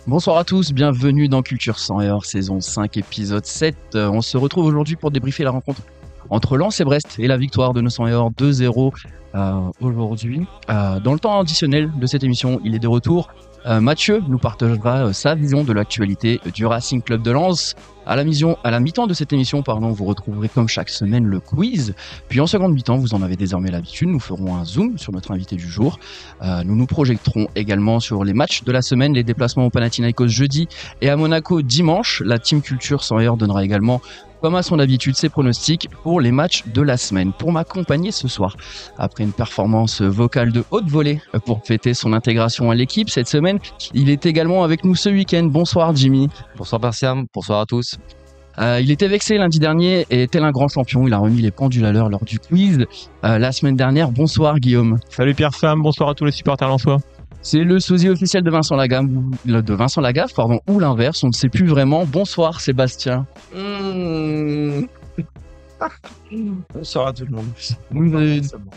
Bonsoir à tous, bienvenue dans Culture 100 et hors saison 5 épisode 7. On se retrouve aujourd'hui pour débriefer la rencontre entre Lens et Brest et la victoire de nos 100 et hors 2-0 aujourd'hui. Dans le temps additionnel de cette émission, il est de retour. Mathieu nous partagera sa vision de l'actualité du Racing Club de Lens. À la mi-temps de cette émission, vous retrouverez comme chaque semaine le quiz. Puis en seconde mi-temps, vous en avez désormais l'habitude, nous ferons un zoom sur notre invité du jour. Nous nous projetterons également sur les matchs de la semaine, les déplacements au Panathinaikos jeudi et à Monaco dimanche. La Team Culture 100 heures donnera également, comme à son habitude, ses pronostics pour les matchs de la semaine. Pour m'accompagner ce soir, après une performance vocale de haute volée pour fêter son intégration à l'équipe cette semaine, il est également avec nous ce week-end. Bonsoir Jimmy. Bonsoir Persiam, bonsoir à tous. Il était vexé lundi dernier et tel un grand champion, il a remis les pendules à l'heure lors du quiz la semaine dernière. Bonsoir Guillaume. Salut Pierre-Sam, bonsoir à tous les supporters lensois. C'est le sosie officiel de Vincent Lagaffe, ou l'inverse, on ne sait plus vraiment. Bonsoir Sébastien. Bonsoir à tout le monde.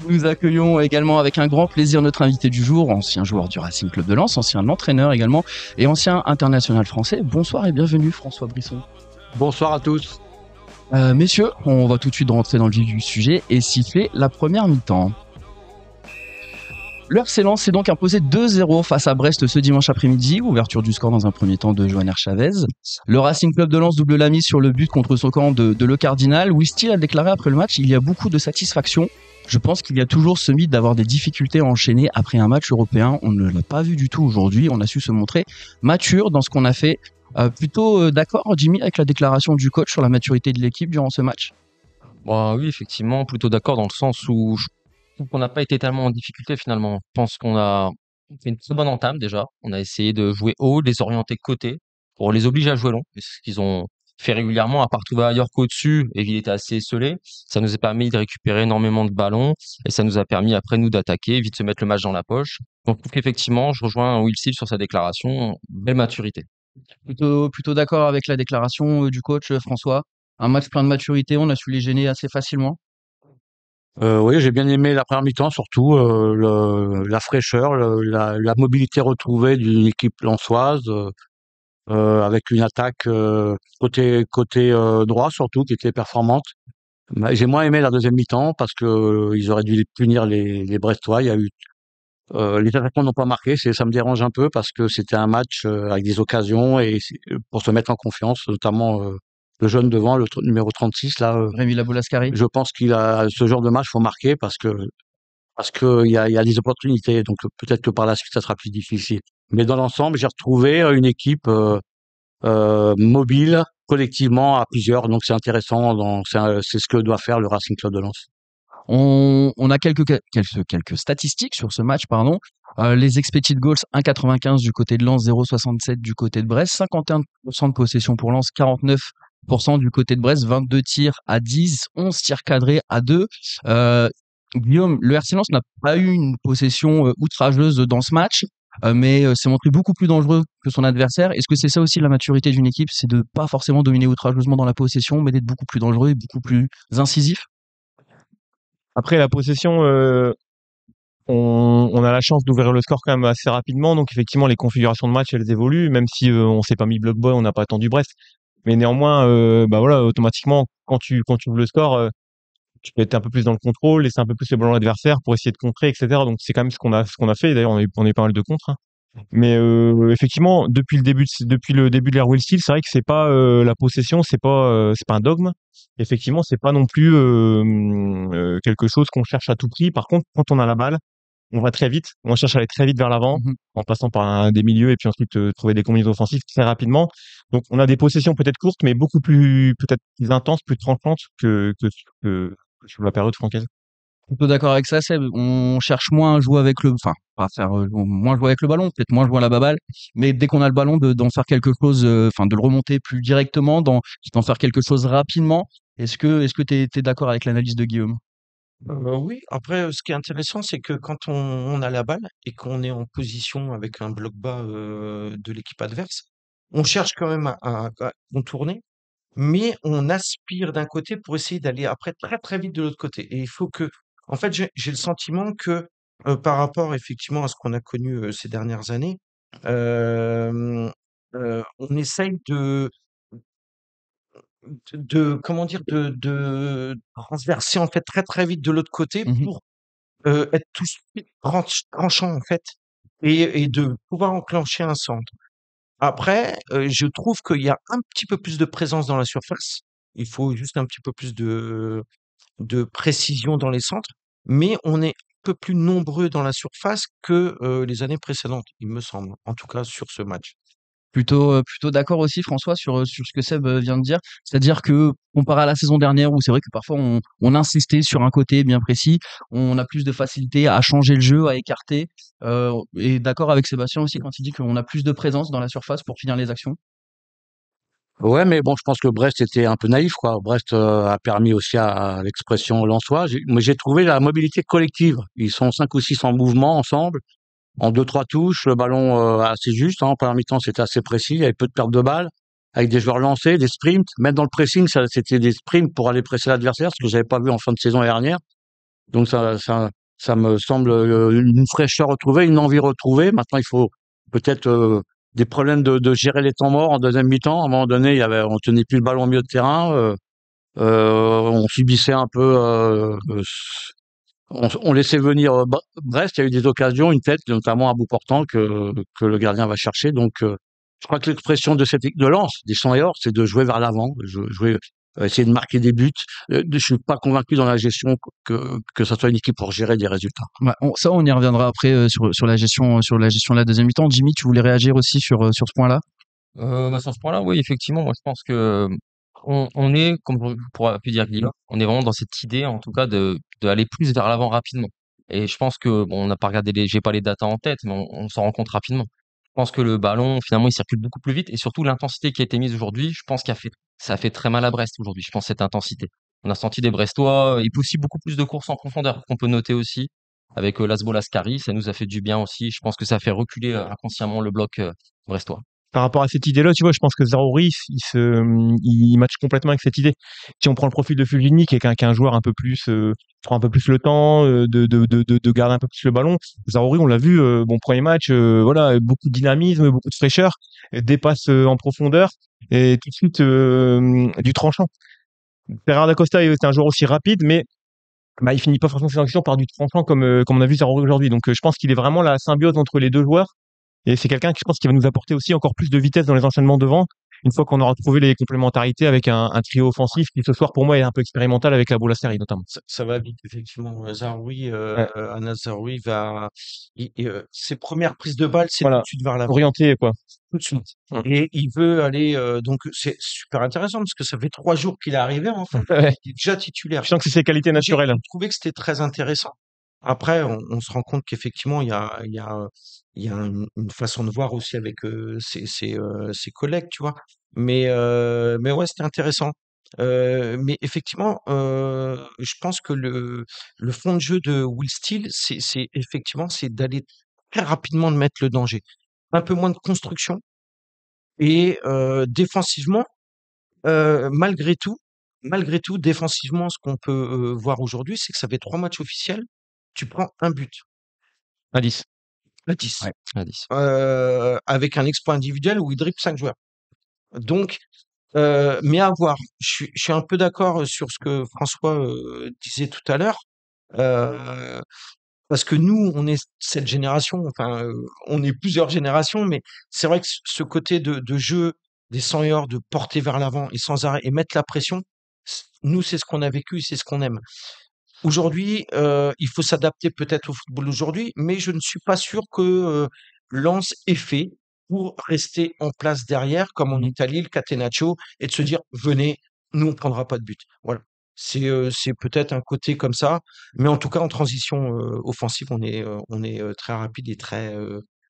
Nous accueillons également avec un grand plaisir notre invité du jour, ancien joueur du Racing Club de Lens, ancien entraîneur également et ancien international français. Bonsoir et bienvenue François Brisson. Bonsoir à tous. Messieurs, on va tout de suite rentrer dans le vif du sujet et siffler la première mi-temps. Le RC Lens s'est donc imposé 2-0 face à Brest ce dimanche après-midi. Ouverture du score dans un premier temps de Johanner Chavez. Le Racing Club de Lens double la mise sur le but contre son camp de Le Cardinal. Whisty a déclaré après le match: il y a beaucoup de satisfaction. Je pense qu'il y a toujours ce mythe d'avoir des difficultés à enchaîner après un match européen. On ne l'a pas vu du tout aujourd'hui. On a su se montrer mature dans ce qu'on a fait. Plutôt d'accord, Jimmy, avec la déclaration du coach sur la maturité de l'équipe durant ce match? Oui, effectivement, plutôt d'accord dans le sens où je trouve qu'on n'a pas été tellement en difficulté finalement. Je pense qu'on a fait une très bonne entame déjà. On a essayé de jouer haut, de les orienter côté pour les obliger à jouer long. C'est ce qu'ils ont fait régulièrement, à part trouver ailleurs qu'au-dessus et qu'il était assez esselé. Ça nous a permis de récupérer énormément de ballons et ça nous a permis après nous d'attaquer, vite se mettre le match dans la poche. Donc je trouve qu'effectivement, je rejoins Will Seal sur sa déclaration, belle maturité. Plutôt d'accord avec la déclaration du coach François. Un match plein de maturité, on a su les gêner assez facilement. Oui, j'ai bien aimé la première mi-temps, surtout la fraîcheur, la mobilité retrouvée d'une équipe lensoise, avec une attaque côté droit surtout qui était performante. J'ai moins aimé la deuxième mi-temps parce que ils auraient dû punir les Brestois. Il y a eu les attaquants n'ont pas marqué, ça me dérange un peu parce que c'était un match avec des occasions et pour se mettre en confiance, notamment le jeune devant, numéro 36 là. Rémi Labolascari. Je pense qu'il a ce genre de match, faut marquer parce que il y a des opportunités. Donc peut-être que par la suite ça sera plus difficile. Mais dans l'ensemble, j'ai retrouvé une équipe mobile collectivement à plusieurs. Donc c'est intéressant. C'est ce que doit faire le Racing Club de Lens. On a quelques statistiques sur ce match, pardon. Les expected goals 1,95 du côté de Lens, 0,67 du côté de Brest, 51% de possession pour Lens, 49% du côté de Brest, 22 tirs à 10, 11 tirs cadrés à 2. Guillaume, le RC Lens n'a pas eu une possession outrageuse dans ce match, mais s'est montré beaucoup plus dangereux que son adversaire. Est-ce que c'est ça aussi la maturité d'une équipe, c'est de pas forcément dominer outrageusement dans la possession, mais d'être beaucoup plus dangereux et beaucoup plus incisif? Après la possession, on a la chance d'ouvrir le score quand même assez rapidement, donc effectivement les configurations de match elles évoluent, même si on s'est pas mis bloc bas, on n'a pas attendu Brest. Mais néanmoins, voilà, automatiquement quand tu ouvres le score, tu peux être un peu plus dans le contrôle, laisser un peu plus le ballon à l'adversaire pour essayer de contrer, etc. Donc c'est quand même ce qu'on a fait. D'ailleurs on a eu pas mal de contres, hein. Mais effectivement, depuis le début de l'ère Will Steele, c'est vrai que c'est pas la possession, c'est pas un dogme. Effectivement, c'est pas non plus quelque chose qu'on cherche à tout prix. Par contre, quand on a la balle, on va très vite. On cherche à aller très vite vers l'avant, Mmh. en passant par des milieux et puis ensuite trouver des combinaisons offensives très rapidement. Donc, on a des possessions peut-être courtes, mais beaucoup plus peut-être plus intenses, plus tranchantes que sur la période francaise. Plutôt d'accord avec ça, Seb. On cherche moins à jouer avec pas faire moins jouer avec le ballon, peut-être moins jouer à la baballe, mais dès qu'on a le ballon, d'en faire quelque chose, de le remonter plus directement, d'en faire quelque chose rapidement. Est-ce que t'es d'accord avec l'analyse de Guillaume? Oui, après, ce qui est intéressant, c'est que quand on a la balle et qu'on est en position avec un bloc bas de l'équipe adverse, on cherche quand même à contourner, mais on aspire d'un côté pour essayer d'aller après très très vite de l'autre côté. Et il faut que, en fait, j'ai le sentiment que par rapport effectivement à ce qu'on a connu ces dernières années, on essaye comment dire, de transverser en fait très très vite de l'autre côté Mhm. pour être tout de suite tranchant en fait et de pouvoir enclencher un centre. Après, je trouve qu'il y a un petit peu plus de présence dans la surface. Il faut juste un petit peu plus de précision dans les centres, mais on est un peu plus nombreux dans la surface que les années précédentes, il me semble, en tout cas sur ce match. Plutôt d'accord aussi, François, sur ce que Seb vient de dire. C'est-à-dire que, comparé à la saison dernière, où c'est vrai que parfois on insistait sur un côté bien précis, on a plus de facilité à changer le jeu, à écarter. Et d'accord avec Sébastien aussi quand il dit qu'on a plus de présence dans la surface pour finir les actions. Ouais, mais bon, je pense que Brest était un peu naïf, quoi. Brest a permis aussi à l'expression lensoise. Mais j'ai trouvé la mobilité collective. Ils sont 5 ou 6 en mouvement ensemble, en deux trois touches, le ballon assez juste. Hein. En première mi-temps, c'était assez précis, il y avait peu de pertes de balles, avec des joueurs lancés, des sprints. Même dans le pressing, c'était des sprints pour aller presser l'adversaire, ce que j'avais pas vu en fin de saison dernière. Donc ça me semble une fraîcheur retrouvée, une envie retrouvée. Maintenant, il faut peut-être des problèmes de gérer les temps morts en deuxième mi-temps. À un moment donné, on tenait plus le ballon au milieu de terrain. On subissait un peu. On laissait venir Brest. Il y a eu des occasions, une tête, notamment à bout portant, que le gardien va chercher. Donc, je crois que l'expression de cette de Lens, des 100 et or, c'est de jouer vers l'avant, jouer, essayer de marquer des buts. Je suis pas convaincu dans la gestion que ça soit une équipe pour gérer des résultats. Ouais, ça, on y reviendra après sur la gestion de la deuxième mi-temps. Jimmy, tu voulais réagir aussi sur ce point-là? Sur ce point-là, oui, effectivement, moi je pense que on est, comme pour pu dire Guillaume, on est vraiment dans cette idée, en tout cas, de aller plus vers l'avant rapidement. Et je pense que, bon, on n'a pas regardé j'ai pas les datas en tête, mais on s'en rend compte rapidement. Je pense que le ballon, finalement, il circule beaucoup plus vite et surtout l'intensité qui a été mise aujourd'hui, je pense ça a fait très mal à Brest aujourd'hui, je pense, cette intensité. On a senti des Brestois et puis aussi beaucoup plus de courses en profondeur qu'on peut noter aussi avec Lasbo Lascari, ça nous a fait du bien aussi. Je pense que ça a fait reculer inconsciemment le bloc brestois. Par rapport à cette idée-là, tu vois, je pense que Zaroury, il match complètement avec cette idée. Si on prend le profil de Fulgini, qui est un joueur un peu plus, prend un peu plus le temps de garder un peu plus le ballon. Zaroury, on l'a vu, bon premier match, voilà, beaucoup de dynamisme, beaucoup de fraîcheur, dépasse en profondeur et tout de suite du tranchant. Ferrer d'Acosta est un joueur aussi rapide, mais bah, il finit pas forcément ses actions par du tranchant comme on a vu Zaroury aujourd'hui. Donc je pense qu'il est vraiment la symbiose entre les deux joueurs. Et c'est quelqu'un qui, je pense, qui va nous apporter aussi encore plus de vitesse dans les enchaînements devant, une fois qu'on aura trouvé les complémentarités avec un trio offensif qui, ce soir, pour moi, est un peu expérimental avec la Boula-Série, notamment. Ça va vite, effectivement. Zaroui, Ouais, Anas Zaroui ses premières prises de balles, c'est tout voilà. de suite vers l'avant, Orienté, quoi. tout de suite. Mm. Et il veut aller, donc c'est super intéressant parce que ça fait 3 jours qu'il est arrivé, enfin. Ouais. Il est déjà titulaire. Je sens que c'est ses qualités J'ai naturelles. trouvé que c'était très intéressant. Après, on se rend compte qu'effectivement, il y a une façon de voir aussi avec ses collègues, tu vois. Mais ouais, c'était intéressant. Mais effectivement, je pense que le fond de jeu de Will Steele, effectivement, c'est d'aller très rapidement de mettre le danger. Un peu moins de construction et défensivement, malgré tout, défensivement, ce qu'on peut voir aujourd'hui, c'est que ça fait 3 matchs officiels, tu prends un but À 10. à 10, Ouais. À 10. avec un exploit individuel où il dribble 5 joueurs. Donc, mais à voir. Je suis un peu d'accord sur ce que François disait tout à l'heure, euh, parce que nous, on est cette génération, enfin, on est plusieurs générations, mais c'est vrai que ce côté de jeu des 100 et hors, de porter vers l'avant et sans arrêt et mettre la pression, nous, c'est ce qu'on a vécu, c'est ce qu'on aime. Aujourd'hui, il faut s'adapter peut-être au football d'aujourd'hui, mais je ne suis pas sûr que Lens est fait pour rester en place derrière, comme en Italie, le catenaccio, et de se dire: «Venez, nous on prendra pas de but». Voilà. C'est peut-être un côté comme ça, mais en tout cas en transition offensive, on est très rapide et très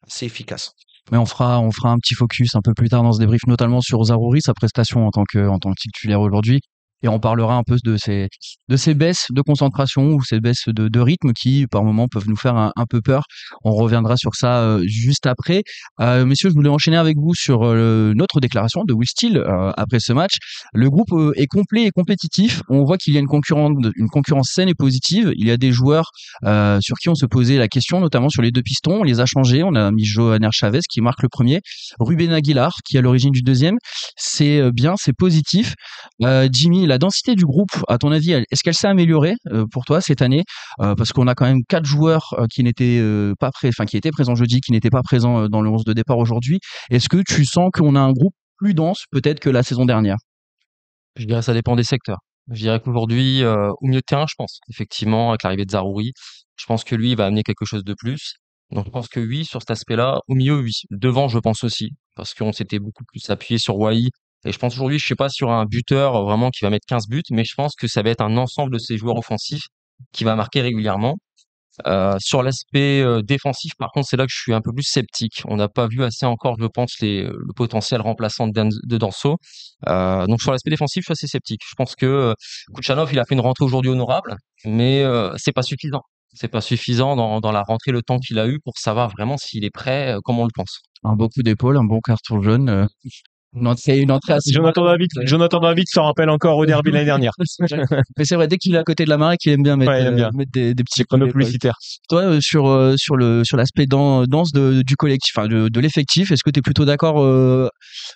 assez efficace. Mais on fera un petit focus un peu plus tard dans ce débrief, notamment sur Zaroury, sa prestation en tant que titulaire aujourd'hui. Et on parlera un peu de ces baisses de concentration ou ces baisses de rythme qui, par moments, peuvent nous faire un peu peur. On reviendra sur ça juste après. Messieurs, je voulais enchaîner avec vous sur notre déclaration de Will Steele après ce match. Le groupe est complet et compétitif. On voit qu'il y a une concurrence saine et positive. Il y a des joueurs sur qui on se posait la question, notamment sur les deux pistons. On les a changés. On a mis Johanner Chavez qui marque le premier, Ruben Aguilar qui est à l'origine du deuxième. C'est bien, c'est positif. Jimmy, la densité du groupe, à ton avis, est-ce qu'elle s'est améliorée pour toi cette année? Parce qu'on a quand même 4 joueurs qui n'étaient pas qui étaient présents jeudi, qui n'étaient pas présents dans le 11 de départ aujourd'hui. Est-ce que tu sens qu'on a un groupe plus dense peut-être que la saison dernière? Je dirais que ça dépend des secteurs. Je dirais qu'aujourd'hui, au milieu de terrain, je pense, effectivement, avec l'arrivée de Zaroury, je pense que lui, il va amener quelque chose de plus. Donc, je pense que oui, sur cet aspect-là, au milieu, oui. Devant, je pense aussi, parce qu'on s'était beaucoup plus appuyé sur Wai. Et je pense aujourd'hui, je suis pas sur un buteur vraiment qui va mettre 15 buts, mais je pense que ça va être un ensemble de ces joueurs offensifs qui va marquer régulièrement. Sur l'aspect défensif, par contre, c'est là que je suis un peu plus sceptique. On n'a pas vu assez encore, je pense, le potentiel remplaçant de Danso. Donc sur l'aspect défensif, je suis assez sceptique. Je pense que Kuchanov, il a fait une rentrée aujourd'hui honorable, mais c'est pas suffisant. C'est pas suffisant dans la rentrée, le temps qu'il a eu pour savoir vraiment s'il est prêt, comme on le pense. Un beau coup d'épaule, un bon carton jaune. Une entrée assez. Jonathan David s'en rappelle encore au derby l'année dernière. Mais c'est vrai, dès qu'il est à côté de la marque, il aime bien mettre, Ouais, il aime bien. mettre des petits C'est coups chrono d'épaule. publicitaire. Toi, sur l'aspect dense du collectif, enfin de l'effectif, est-ce que tu es plutôt d'accord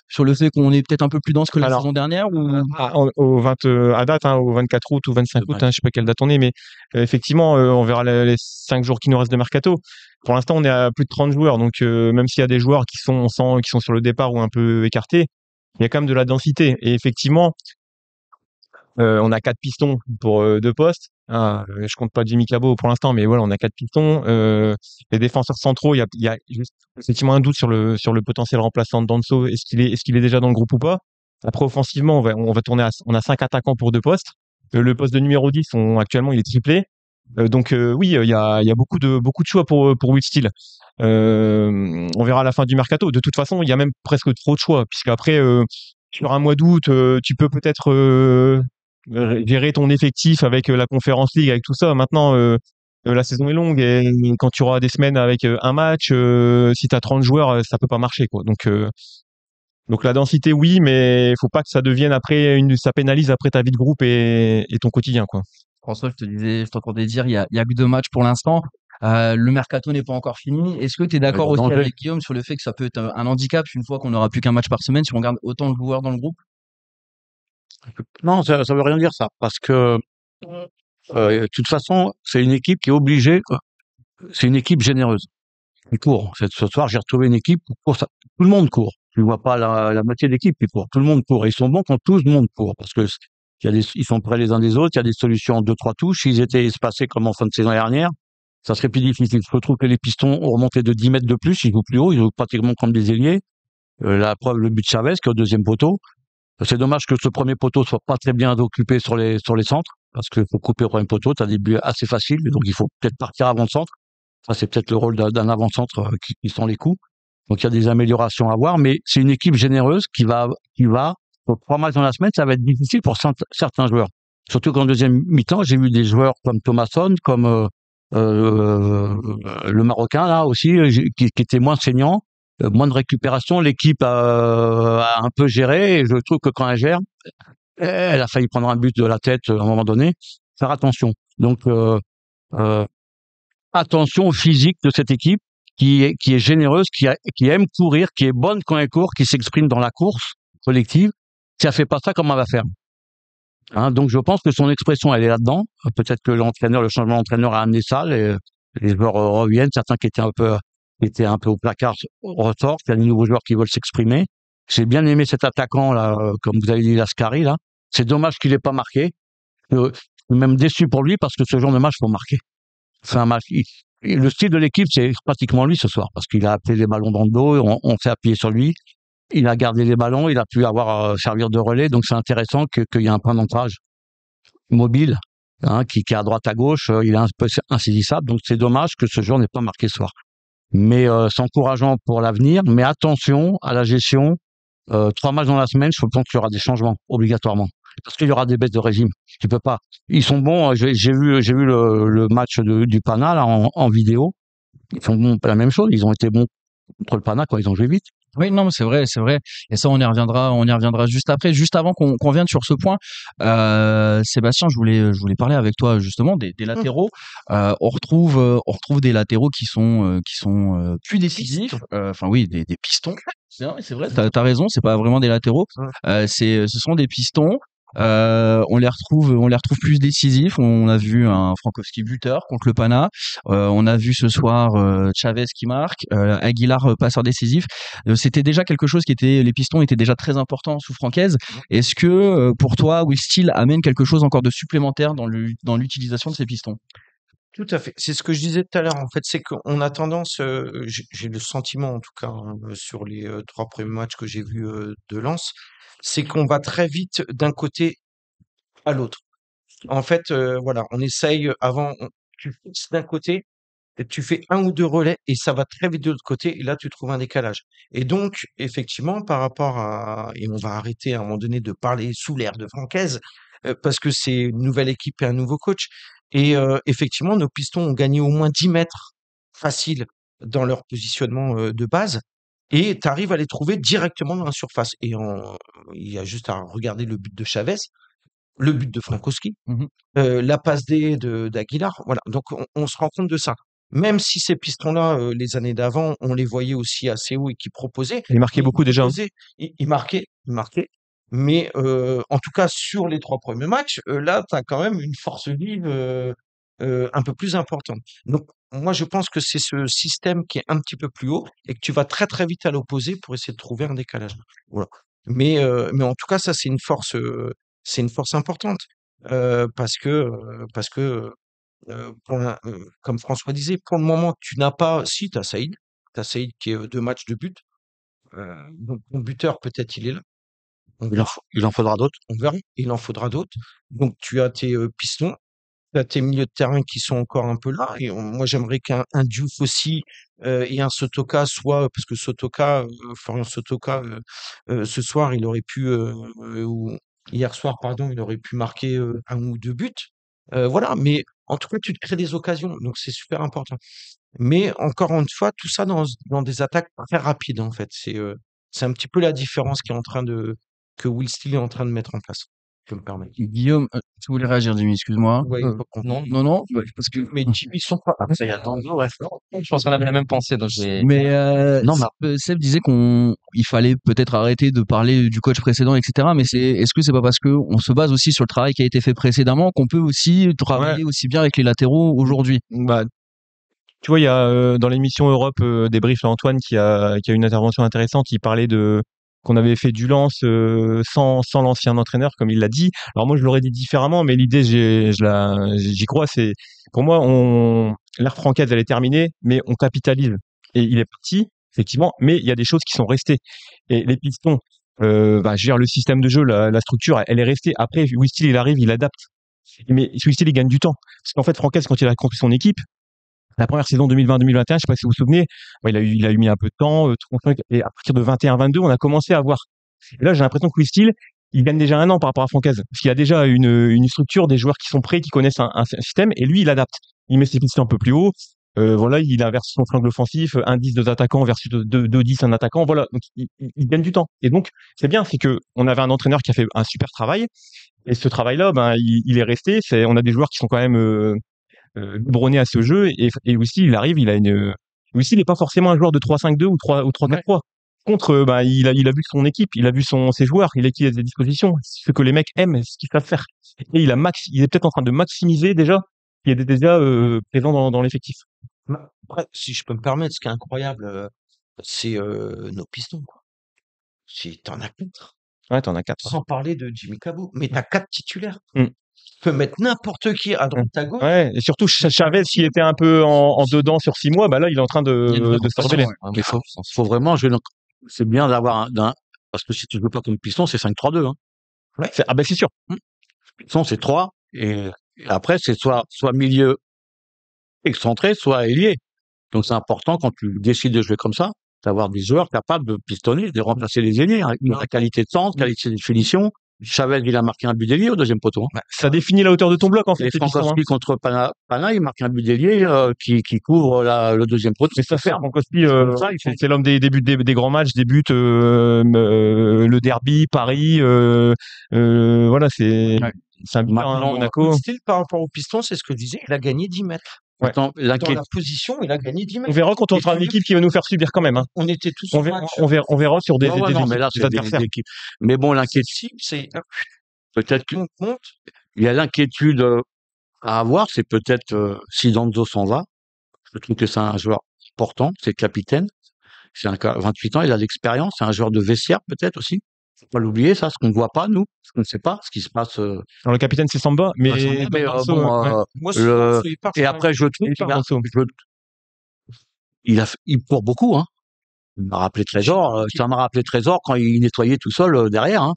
sur le fait qu'on est peut-être un peu plus dense que la Alors, saison dernière ou à date, hein, au 24 août ou 25 août, hein, je sais pas quelle date on est, mais effectivement, on verra les 5 jours qui nous restent de mercato. Pour l'instant, on est à plus de 30 joueurs, donc même s'il y a des joueurs qui sont sur le départ ou un peu écartés, il y a quand même de la densité. Et effectivement, on a 4 pistons pour 2 postes. Je compte pas Jimmy Clabo pour l'instant, mais voilà, on a 4 pistons. Les défenseurs centraux, il y a juste effectivement un doute sur le potentiel remplaçant de Danso. Est-ce qu'il est déjà dans le groupe ou pas? Après, offensivement, on va tourner on a 5 attaquants pour 2 postes. Le poste de numéro 10, actuellement, il est triplé. Donc oui, il y a beaucoup de choix pour Will Steele. On verra à la fin du mercato. De toute façon, il y a même presque trop de choix, puisqu'après sur un mois d'août, tu peux peut-être gérer ton effectif avec la Conference League, avec tout ça. Maintenant, la saison est longue et quand tu auras des semaines avec un match, si tu as 30 joueurs, ça peut pas marcher, quoi. Donc la densité, oui, mais faut pas que ça devienne après ça pénalise après ta vie de groupe et ton quotidien, quoi. François, je t'entendais dire, il y a que 2 matchs pour l'instant. Le mercato n'est pas encore fini. Est-ce que tu es d'accord aussi danger. avec Guillaume sur le fait que ça peut être un handicap une fois qu'on n'aura plus qu'un match par semaine si on garde autant de joueurs dans le groupe? Non, ça veut rien dire ça, parce que de toute façon, c'est une équipe qui est obligée, quoi. C'est une équipe généreuse. Ils courent. Ce soir, j'ai retrouvé une équipe où tout le monde court. Tu vois pas la moitié de l'équipe qui court. Tout le monde court. Et ils sont bons quand tout le monde court, parce que ils sont près les uns des autres. Il y a des solutions en 2-3 touches. S'ils étaient espacés comme en fin de saison dernière, ça serait plus difficile. Je trouve que les Pistons ont remonté de 10 mètres de plus. Ils jouent plus haut. Ils jouent pratiquement comme des ailiers. La preuve, le but de Chavez, qui est au deuxième poteau. C'est dommage que ce premier poteau soit pas très bien occupé sur les centres, parce que pour couper au premier poteau, tu as des buts assez faciles, donc il faut peut-être partir avant le centre. Ça, c'est peut-être le rôle d'un avant-centre qui sent les coups. Donc il y a des améliorations à voir, mais c'est une équipe généreuse qui va, pour 3 matchs dans la semaine, ça va être difficile pour certains joueurs. Surtout qu'en deuxième mi-temps, j'ai vu des joueurs comme Thomasson, comme le Marocain là aussi, qui étaient moins saignants. Moins de récupération, l'équipe a un peu géré, et je trouve que quand elle gère, elle a failli prendre un but de la tête à un moment donné. Faire attention. Donc attention au physique de cette équipe qui est généreuse, qui aime courir, qui est bonne quand elle court, qui s'exprime dans la course collective. Si elle fait pas ça, comment elle va faire? Donc je pense que son expression, elle est là-dedans. Peut-être que le changement d'entraîneur a amené ça. Les joueurs reviennent, certains qui étaient un peu au placard ressortent. Il y a des nouveaux joueurs qui veulent s'exprimer. J'ai bien aimé cet attaquant là, comme vous avez dit, Lascari là. C'est dommage qu'il ait pas marqué. Je suis même déçu pour lui, parce que ce genre de match faut marquer. C'est un match. Le style de l'équipe, c'est pratiquement lui ce soir, parce qu'il a appelé les ballons dans le dos, on s'est appuyé sur lui. Il a gardé les ballons, il a pu servir de relais, donc c'est intéressant qu'il y ait un point d'ancrage mobile, qui est à droite à gauche. Il est un peu insaisissable, donc c'est dommage que ce joueur n'ait pas marqué ce soir. Mais c'est encourageant pour l'avenir. Mais attention à la gestion. 3 matchs dans la semaine, je pense qu'il y aura des changements obligatoirement. parce qu'il y aura des baisses de régime. Tu peux pas. Ils sont bons. J'ai vu le match du Pana là en vidéo. Ils sont bons. Pas la même chose. Ils ont été bons contre le Pana quand ils ont joué vite. Oui, non, mais c'est vrai, c'est vrai. Et ça, on y reviendra juste après. Juste avant qu'on vienne sur ce point, Sébastien, je voulais parler avec toi justement des latéraux. On retrouve des latéraux qui sont plus décisifs. Enfin oui, des pistons. C'est vrai, t'as raison. C'est pas vraiment des latéraux. Ce sont des pistons. On les retrouve plus décisifs. On a vu un Frankowski buteur contre le Pana. On a vu ce soir Chavez qui marque, Aguilar passeur décisif. C'était déjà quelque chose les pistons étaient déjà très importants sous Francaise. Est-ce que pour toi, Will Steele amène quelque chose encore de supplémentaire dans l'utilisation de ces pistons? Tout à fait. C'est ce que je disais tout à l'heure. En fait, c'est qu'on a tendance, j'ai le sentiment en tout cas hein, sur les 3 premiers matchs que j'ai vus de Lens, c'est qu'on va très vite d'un côté à l'autre. En fait, voilà, on essaye tu fixes d'un côté, et tu fais 1 ou 2 relais et ça va très vite de l'autre côté et là tu trouves un décalage. Et donc, effectivement, et on va arrêter à un moment donné de parler sous l'ère de Francaise, parce que c'est une nouvelle équipe et un nouveau coach. Et effectivement, nos pistons ont gagné au moins 10 mètres faciles dans leur positionnement de base. Et tu arrives à les trouver directement dans la surface. Il y a juste à regarder le but de Chavez, le but de Frankowski, Mmh. la passe D d'Aguilar. Voilà. Donc, on se rend compte de ça. Même si ces pistons-là, les années d'avant, on les voyait aussi assez haut et qui proposaient, Il marquait mais beaucoup déjà. ils marquaient. Mais en tout cas, sur les 3 premiers matchs, là, tu as quand même une force vive un peu plus importante. Donc, moi, je pense que c'est ce système qui est un petit peu plus haut et que tu vas très, très vite à l'opposé pour essayer de trouver un décalage. Voilà. Mais en tout cas, ça, c'est une force importante parce que comme François disait, pour le moment, tu n'as pas. Si, tu as Saïd. Tu as Saïd qui est 2 matchs de but. Donc, ton buteur, peut-être, il est là. On verra. Il en faudra d'autres. On verra. Il en faudra d'autres. Donc, tu as tes pistons. Tu as tes milieux de terrain qui sont encore un peu là. Et moi, j'aimerais qu'un Diouf aussi et un Sotoka soit. Parce que Florian Sotoka, ce soir, il aurait pu. Ou hier soir, pardon, il aurait pu marquer 1 ou 2 buts. Voilà. Mais en tout cas, tu te crées des occasions. Donc, c'est super important. Mais encore une fois, tout ça dans des attaques très rapides, en fait. C'est un petit peu la différence que Will Steele est en train de mettre en place. Je me permets. Guillaume, tu voulais réagir, Jimmy, excuse-moi. Ouais, Euh, pas contre. non, Non, parce que Mais Jimmy, ils sont pas. ça y a attends, bref. Je pense qu'on avait la même pensée, donc j'ai. mais Non, Seb disait il fallait peut-être arrêter de parler du coach précédent, etc. Mais est-ce que c'est pas parce que on se base aussi sur le travail qui a été fait précédemment qu'on peut aussi travailler aussi bien avec les latéraux aujourd'hui? Bah, tu vois, il y a dans l'émission Europe Débrief là, Antoine qui a une intervention intéressante. Il parlait qu'on avait fait du Lens sans l'ancien entraîneur, comme il l'a dit. Alors moi, je l'aurais dit différemment, mais l'idée, j'y crois. C'est pour moi, l'ère Francaise, elle est terminée, mais on capitalise. Et il est parti, effectivement, mais il y a des choses qui sont restées. Et les pistons, je veux dire, le système de jeu, la structure, elle est restée. Après, Wistil, il arrive, il adapte. Mais Wistil, il gagne du temps. Parce qu'en fait, Francaise, quand il a construit son équipe, la première saison 2020-2021, je sais pas si vous vous souvenez, il a eu mis un peu de temps, et à partir de 21-22, on a commencé à voir. Et là, j'ai l'impression que Wistil, il gagne déjà un an par rapport à Francaise. Parce qu'il a déjà une structure, des joueurs qui sont prêts, qui connaissent un système, et lui, il adapte. Il met ses pistons un peu plus haut. Voilà, il inverse son triangle offensif, 1-10 2 attaquants versus 2-10 un attaquant. Voilà, donc il gagne du temps. Et donc, c'est bien, c'est que on avait un entraîneur qui a fait un super travail. Et ce travail-là, il est resté. On a des joueurs qui sont quand même biberonné à ce jeu et aussi il arrive, aussi il n'est pas forcément un joueur de 3-5-2 ou 3-4-3. Contre, il a vu son équipe, il a vu ses joueurs, il a qui à ses dispositions, ce que les mecs aiment, ce qu'ils savent faire. Et il est peut-être en train de maximiser déjà, il est déjà présent dans l'effectif. Après, si je peux me permettre, ce qui est incroyable, c'est nos pistons, quoi. T'en as 4. Ouais, t'en as 4. Sans parler de Jimmy Cabot. Mais t'as 4 titulaires. Mm. Tu peux mettre n'importe qui à droite à gauche. Ouais, et surtout Chavez qui était un peu en dedans sur 6 mois, là il est en train de se rebeller. mais faut vraiment jouer. C'est bien d'avoir parce que si tu joues pas comme piston, c'est 5-3-2. Hein. Ouais, c'est sûr. Piston, c'est 3 et après c'est soit milieu excentré, soit ailier. Donc c'est important quand tu décides de jouer comme ça, d'avoir des joueurs capables de pistonner, de remplacer les ailiers, avec la qualité de centre, qualité de finition. Chavez, il a marqué un but d'ailier au deuxième poteau. Hein. Ça définit la hauteur de ton bloc, en fait. Et les pistons, hein. Frankowski contre Pana, il marque un but d'ailier qui couvre le deuxième poteau. Mais ça, faire. Frankowski, Ça, il faut- c'est l'homme des buts des grands matchs, des buts, le derby, Paris, voilà, c'est Ouais. c'est un buteur, hein, Maintenant, Monaco. Le style par rapport au piston, c'est ce que je disais, il a gagné 10 mètres. Ouais. Attends, Dans la position, il a gagné 10 On mètres. verra quand on sera une équipe qui va nous faire subir quand même. Hein. On était tous On en verra, match. on verra sur des, Ouais, ouais, des non, équipes, mais là, des c'est adversaires. des équipes. Mais bon, l'inquiétude, C'est peut-être que on monte. il y a l'inquiétude à avoir, c'est peut-être si Danzo s'en va. Je trouve que c'est un joueur important, c'est le capitaine. C'est un 28 ans, il a l'expérience, c'est un joueur de vestiaire peut-être aussi. Faut pas l'oublier, ça, ce qu'on ne voit pas, nous, ce qu'on ne sait pas, ce qui se passe. Alors, le capitaine, c'est Samba, mais, Danso, ouais. Moi, le- il part, et après, je trouve Il qu'il part, Danso. il court beaucoup, hein. Il m'a rappelé Trésor, ça m'a rappelé Trésor quand il nettoyait tout seul derrière, hein.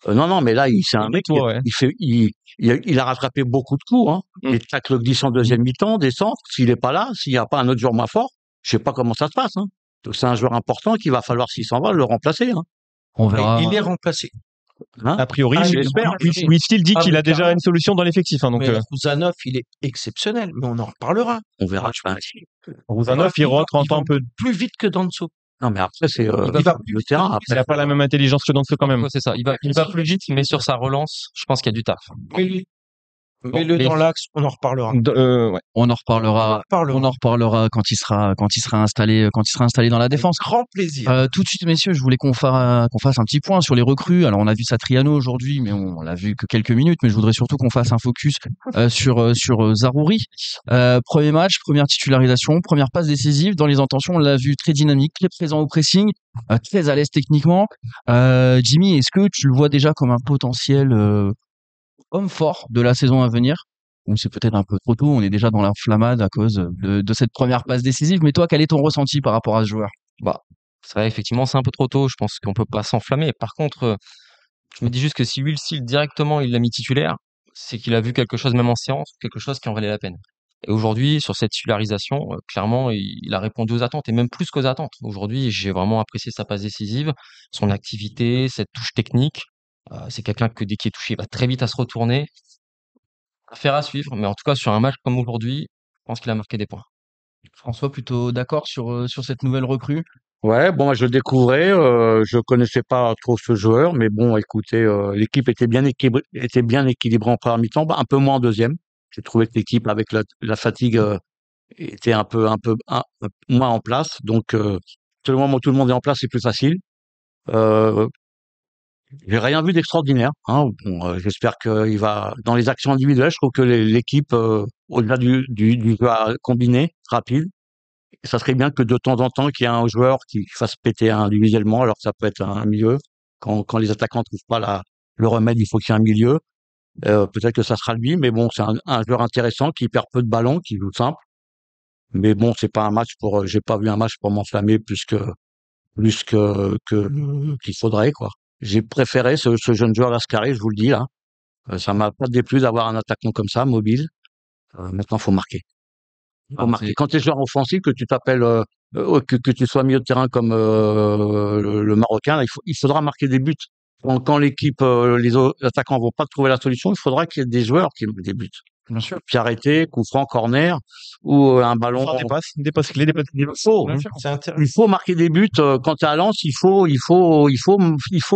Non, mais là, c'est un mec, Ouais. il a rattrapé beaucoup de coups, hein. Les tacles glissants en deuxième mi-temps, des centres, s'il est pas là, s'il n'y a pas un autre joueur moins fort, je sais pas comment ça se passe, hein. Donc, c'est un joueur important qu'il va falloir, s'il s'en va, le remplacer, hein. On verra. Il est remplacé. Hein A priori, Ah, Will j'espère. Still dit Ah, qu'il mais a déjà carrément. une solution dans l'effectif. Hein, donc, Mais Rouzanov, il est exceptionnel, mais on en reparlera. On verra. Rouzanov, il rentre en temps un peu. Plus vite que Danso. Non, mais après, c'est Il va plus le vite terrain. que Après, Il n'a pas la même intelligence que Danso quand même. Ouais, c'est ça. Il va plus vite, mais sur sa relance, je pense qu'il y a du taf. Mets-le mais- dans l'axe, on en reparlera. Ouais. On en reparlera. On en reparlera quand il sera installé dans la défense. Grand plaisir. Tout de suite, messieurs, je voulais qu'on fasse un petit point sur les recrues. Alors, on a vu Satriano aujourd'hui, mais on l'a vu que quelques minutes. Mais je voudrais surtout qu'on fasse un focus sur Zaroury. Premier match, première titularisation, première passe décisive. Dans les intentions, on l'a vu très dynamique, très présent au pressing, très à l'aise techniquement. Jimmy, est-ce que tu le vois déjà comme un potentiel homme fort de la saison à venir? Ou c'est peut-être un peu trop tôt, on est déjà dans l'inflammade à cause de cette première passe décisive. Mais toi, quel est ton ressenti par rapport à ce joueur? Bah, c'est vrai, effectivement, c'est un peu trop tôt. Je pense qu'on peut pas s'enflammer. Par contre, je me dis juste que si Will Steele directement il l'a mis titulaire, c'est qu'il a vu quelque chose même en séance, quelque chose qui en valait la peine. Et aujourd'hui, sur cette titularisation, clairement, il a répondu aux attentes et même plus qu'aux attentes. Aujourd'hui, j'ai vraiment apprécié sa passe décisive, son activité, cette touche technique. C'est quelqu'un que dès qu'il est touché, il va très vite à se retourner. Affaire à suivre, mais en tout cas, sur un match comme aujourd'hui, je pense qu'il a marqué des points. François, plutôt d'accord sur cette nouvelle recrue? ouais, bon, moi, je le découvrais, je connaissais pas trop ce joueur, mais bon, écoutez, l'équipe était bien équilibrée en première mi-temps, un peu moins en deuxième. J'ai trouvé que l'équipe, avec la fatigue, était un peu moins en place. Donc, le moment où tout le monde est en place, c'est plus facile. J'ai rien vu d'extraordinaire, hein. Bon, j'espère qu'il va dans les actions individuelles. Je trouve que l'équipe, au-delà du jeu à combiner rapide, ça serait bien que de temps en temps qu'il y ait un joueur qui fasse péter individuellement. Alors ça peut être un milieu. Quand les attaquants trouvent pas le remède, il faut qu'il y ait un milieu. Peut-être que ça sera lui, mais bon, c'est un joueur intéressant qui perd peu de ballons, qui joue simple. Mais bon, c'est pas un match j'ai pas vu un match pour m'enflammer plus que qu'il faudrait, quoi. J'ai préféré ce jeune joueur Lascaré, je vous le dis là. Ça m'a pas déplu d'avoir un attaquant comme ça, mobile. Maintenant, faut marquer. Faut marquer. Quand t'es joueur offensif, que tu t'appelles, que tu sois milieu de terrain comme le Marocain, là, il faudra marquer des buts. Quand l'équipe, les attaquants vont pas trouver la solution, il faudra qu'il y ait des joueurs qui marquent des buts. Bien sûr. Puis arrêter, coup franc, corner ou un ballon. Des passes clés, des passes. C'est intéressant. Il faut marquer des buts quand tu es à Lens. Il faut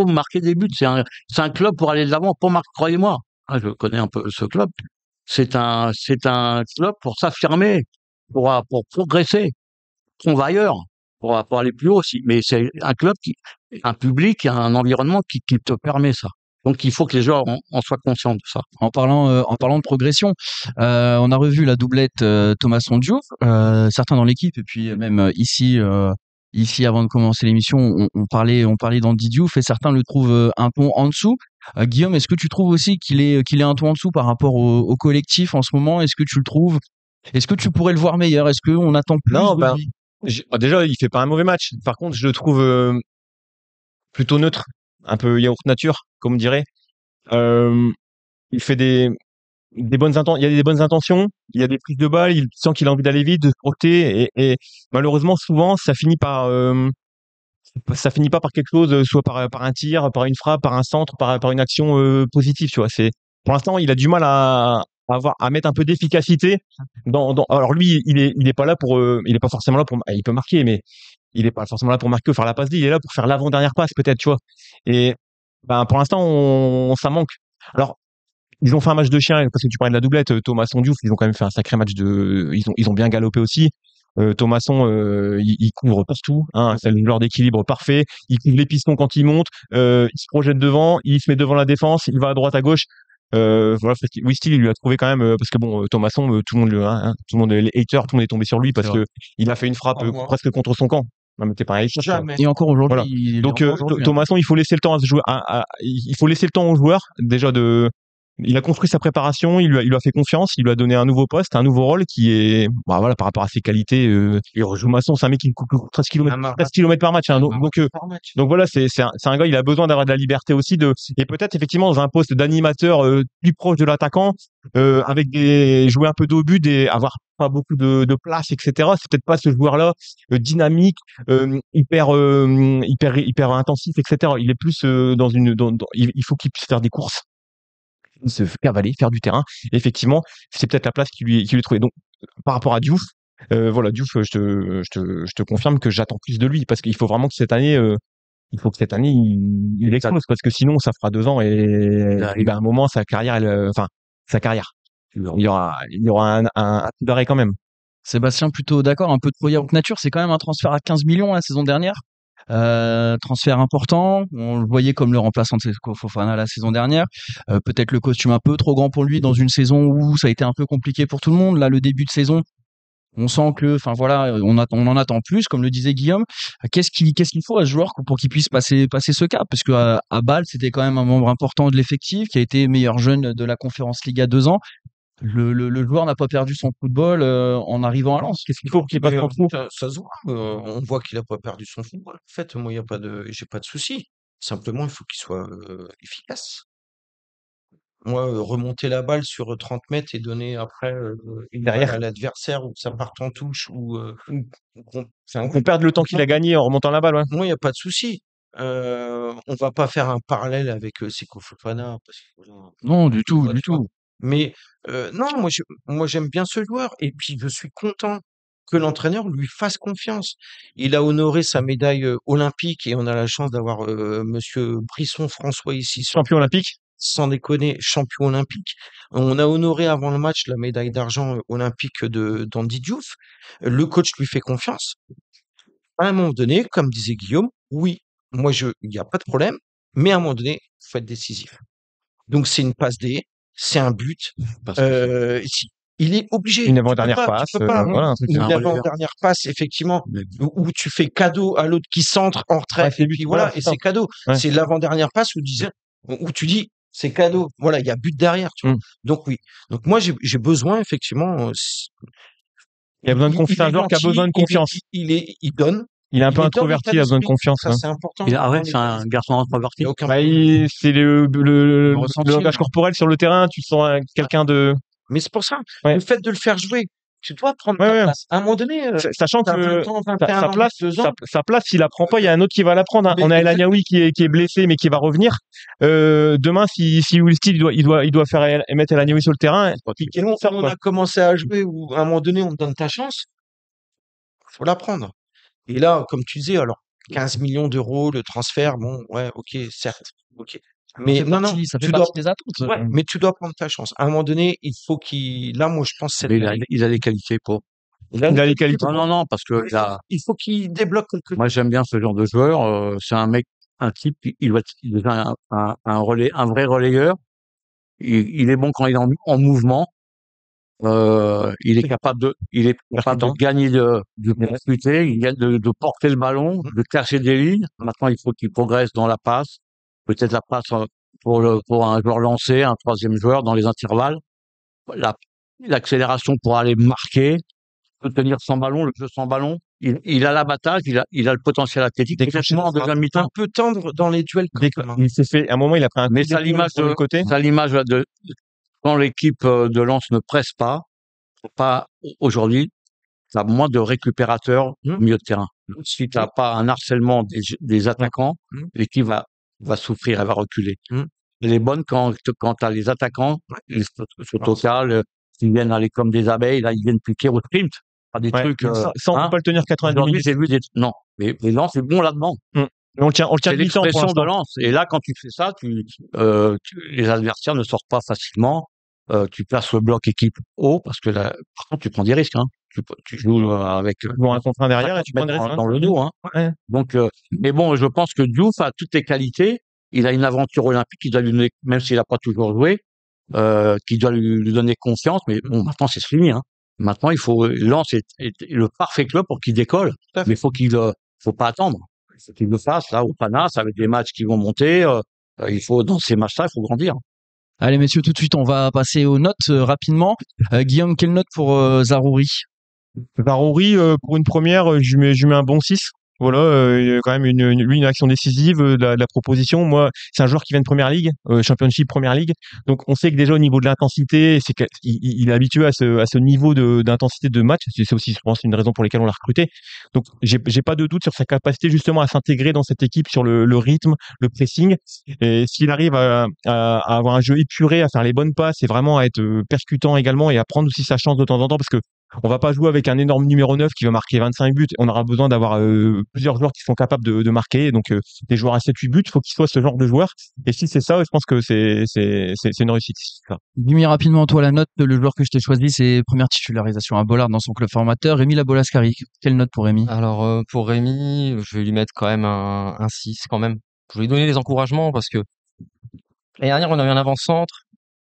marquer des buts. C'est un club pour aller de l'avant, pour marquer. Croyez-moi, je connais un peu ce club. C'est un club pour s'affirmer, pour progresser. On va ailleurs, pour aller plus haut aussi. Mais c'est un club un public, un environnement qui te permet ça. Donc il faut que les joueurs en soient conscients de ça. En parlant de progression, on a revu la doublette Thomasson Diouf, certains dans l'équipe et puis même ici avant de commencer l'émission, on parlait d'Andy Diouf et certains le trouvent un ton en dessous. Guillaume, est-ce que tu trouves aussi qu'il est un ton en dessous par rapport au collectif en ce moment? Est-ce que tu le trouves? Est-ce que tu pourrais le voir meilleur? Est-ce qu'on attend plus de lui? Déjà, il fait pas un mauvais match. Par contre, je le trouve plutôt neutre, un peu yaourt nature, comme on dirait. Il fait des bonnes intentions. Il y a des bonnes intentions. Il y a des prises de balles. Il sent qu'il a envie d'aller vite, de se projeter. Et malheureusement, souvent, ça finit par ça finit pas par quelque chose, soit par un tir, par une frappe, par un centre, par une action positive, tu vois. Pour l'instant, il a du mal à mettre un peu d'efficacité alors lui, il est pas là il est pas forcément là il peut marquer, mais il est pas forcément là pour marquer ou faire la passe D, il est là pour faire l'avant-dernière passe, peut-être, tu vois. Et, ben, pour l'instant, ça manque. Alors, ils ont fait un match de chien, parce que tu parlais de la doublette, Thomasson Diouf, ils ont quand même fait un sacré match ils ont bien galopé aussi. Thomasson, il couvre partout, hein, c'est le joueur d'équilibre parfait. Il couvre les pistons quand il monte, il se projette devant, il se met devant la défense, il va à droite, à gauche. Voilà, Wistil, il lui a trouvé quand même, parce que bon, Thomasson, tout le monde tout le monde, les haters, tout le monde est tombé sur lui C'est parce vrai. que il a fait une frappe Ah, moi, presque contre son camp. Non, mais t'es pas un hater, quoi. jamais. Et encore aujourd'hui, Voilà. il est Donc, encore aujourd'hui, hein. Thomasson, il faut laisser le temps à ce joueur, il faut laisser le temps au joueur, déjà il a construit sa préparation, il lui a fait confiance, il lui a donné un nouveau poste, un nouveau rôle qui est, bah voilà, par rapport à ses qualités, Thomasson, c'est un mec qui court 13 km, Un marathon 13 km par match, hein. par match. Donc voilà, c'est un gars, il a besoin d'avoir de la liberté aussi et peut-être effectivement dans un poste d'animateur plus proche de l'attaquant, avec jouer un peu d'au but et avoir pas beaucoup de place, etc. C'est peut-être pas ce joueur-là dynamique, hyper intensif, etc. Il est plus il faut qu'il puisse faire des courses, se cavaler, faire du terrain. Et effectivement, c'est peut-être la place qui lui est trouvée. Donc par rapport à Diouf, voilà, Diouf, je te confirme que j'attends plus de lui parce qu'il faut vraiment que cette année il explose parce que sinon ça fera 2 ans et ben, à un moment sa carrière sa carrière il y aura un coup d'arrêt quand même. Sébastien, plutôt d'accord, un peu de Proya haute nature, c'est quand même un transfert à 15 millions la saison dernière. Transfert important, on le voyait comme le remplaçant de Seko Fofana la saison dernière. Peut-être le costume un peu trop grand pour lui dans une saison où ça a été un peu compliqué pour tout le monde. Là, le début de saison, on sent que, enfin voilà, on en attend plus, comme le disait Guillaume. Qu'est-ce qu'il faut à ce joueur pour qu'il puisse passer ce cap? Parce que à Bâle, c'était quand même un membre important de l'effectif, qui a été meilleur jeune de la Conférence League à 2 ans. Le joueur n'a pas perdu son football en arrivant à Lens. Qu'est-ce qu'il faut pour qu'il passe son trou? Ça se voit. On voit qu'il a pas perdu son football. En fait, moi, j'ai pas de souci. Simplement, il faut qu'il soit efficace. Moi, remonter la balle sur 30 mètres et donner après une balle Derrière, à l'adversaire ou que ça parte en touche ou on perd le temps qu'il a gagné en remontant la balle, ouais. moi, il y a pas de souci. On va pas faire un parallèle avec Seko Fofana parce que voilà, Non, du tout, voilà, du tu vois. tout. Mais non, moi j'aime bien ce joueur et puis je suis content que l'entraîneur lui fasse confiance. Il a honoré sa médaille olympique et on a la chance d'avoir Monsieur Brisson François ici Champion olympique. sans déconner, champion olympique. On a honoré avant le match la médaille d'argent olympique d'Andy Diouf. Le coach lui fait confiance. À un moment donné, comme disait Guillaume, oui, il n'y a pas de problème, mais à un moment donné, il faut être décisif. Donc c'est une passe D, c'est un but. Parce que Il est obligé. Une Tu avant-dernière tu passe, peux pas. voilà, un truc. Une c'est un relais. avant-dernière passe, effectivement, Mais où tu fais cadeau à l'autre qui centre en retrait, Ouais, c'est et but. puis Voilà, voilà, c'est et ça. c'est cadeau. Ouais. C'est l'avant-dernière passe où tu dis, c'est cadeau. Voilà, il y a but derrière, tu vois. Mm. Donc oui. Donc moi, j'ai besoin, effectivement, Il a besoin de confiance. C'est un joueur qui a besoin de confiance. il donne, Il est un peu il est dans introverti, l'état il a besoin de d'esprit. confiance, Ça, hein. c'est important. ah ouais, Dans c'est l'état un d'esprit. garçon Il n'y introverti. a aucun Bah, problème. c'est Le ressenti, le langage ouais. corporel sur le terrain, tu sens quelqu'un de. Mais c'est pour ça, Ouais. le fait de le faire jouer, tu dois prendre Ouais, ta ouais. place. À un moment donné, Sachant t'as que 20 ans, sa 21 ans, place, 22 ans. sa place, s'il la prend pas, il y a un autre qui va la prendre, hein. Mais On a El exactement. Agnaoui qui est blessé, mais qui va revenir. Demain, si Will Steele, il doit faire mettre El Agnaoui sur le terrain, quels vont faire, On quoi. a commencé à jouer où, à un moment donné, on te donne ta chance, faut la prendre. Et là, comme tu disais, alors, 15 millions d'euros, le transfert, bon, ouais, ok, certes, ok. Mais Ça fait non, non, partie, ça fait tu dois, partie des attentes. ouais, mais tu dois prendre ta chance. À un moment donné, il faut là, moi, je pense, Mais il a les qualités pour. Il a les qualités. Non, parce que il faut qu'il débloque quelque chose. moi j'aime bien ce genre de joueur. C'est un mec, un type, il devient un vrai relayeur. Il est bon quand il est en mouvement. Il est capable de gagner de percuter, il gagne de porter le ballon, de casser des lignes. Maintenant, il faut qu'il progresse dans la passe. Peut-être la passe pour un joueur lancé, un troisième joueur dans les intervalles. La- L'accélération pour aller marquer, peut tenir sans ballon, le jeu sans ballon. Il a l'abattage, il a le potentiel athlétique. Décrocher Peut-être en deuxième mi-temps. Un peu tendre dans les duels quand même, hein. Il s'est fait, à un moment, il a pris un Mais coup d'épaule sur le côté. c'est à l'image quand l'équipe de Lens ne presse pas aujourd'hui, t'as moins de récupérateurs Mmh. au milieu de terrain. Si t'as pas un harcèlement des attaquants, Mmh. l'équipe va souffrir, elle va reculer. Mmh. Elle est bonne quand t'as les attaquants, les Sotoka, qui viennent aller comme des abeilles, là, ils viennent piquer au sprint. Pas des Ouais. trucs, Ça, on peut pas le tenir 90 Aujourd'hui, minutes. j'ai vu non. Mais Lens est bon là-dedans. Mais on le tient C'est de mi-temps pour l'expression de l'instant. Lens. Et là, quand tu fais ça, les adversaires ne sortent pas facilement. Tu places le bloc équipe haut parce que là, par contre, tu prends des risques, hein. Tu joues avec Bon, un contre un derrière et tu prends des risques. dans le dos, hein. Ouais. Donc, mais bon, je pense que Diouf a toutes les qualités. Il a une aventure olympique qui doit lui donner, même s'il a pas toujours joué, qui doit lui donner confiance. Mais bon, maintenant, c'est fini, hein. Maintenant, Lens est le parfait club pour qu'il décolle. Tout à fait. Mais faut pas attendre. Il faut qu'il le fasse, là, au Panas, avec des matchs qui vont monter. Dans ces matchs-là, il faut grandir. Allez, messieurs, tout de suite, on va passer aux notes rapidement. Guillaume, quelle note pour Zaroury? Zaroury, pour une première, je lui mets un bon 6. Voilà, il y a quand même une action décisive, de la proposition. Moi, c'est un joueur qui vient de Première Ligue, Championship Première Ligue. Donc, on sait que déjà au niveau de l'intensité, il est habitué à ce niveau d'intensité de match. C'est aussi, je pense, une raison pour laquelle on l'a recruté. Donc, j'ai pas de doute sur sa capacité justement à s'intégrer dans cette équipe sur le rythme, le pressing. Et s'il arrive à avoir un jeu épuré, à faire les bonnes passes et vraiment à être percutant également et à prendre aussi sa chance de temps en temps, parce que on va pas jouer avec un énorme numéro 9 qui va marquer 25 buts. On aura besoin d'avoir plusieurs joueurs qui sont capables de marquer. Donc, des joueurs à 7-8 buts, il faut qu'ils soient ce genre de joueurs. Et si c'est ça, je pense que c'est une réussite. Ça. Dis-moi rapidement, toi, la note, le joueur que je t'ai choisi, c'est première titularisation à Bollard dans son club formateur. Rémi Labolascari. Quelle note pour Rémi? Alors, pour Rémi, je vais lui mettre quand même un 6 quand même. Je vais lui donner des encouragements parce que l'année dernière, on a eu un avant-centre,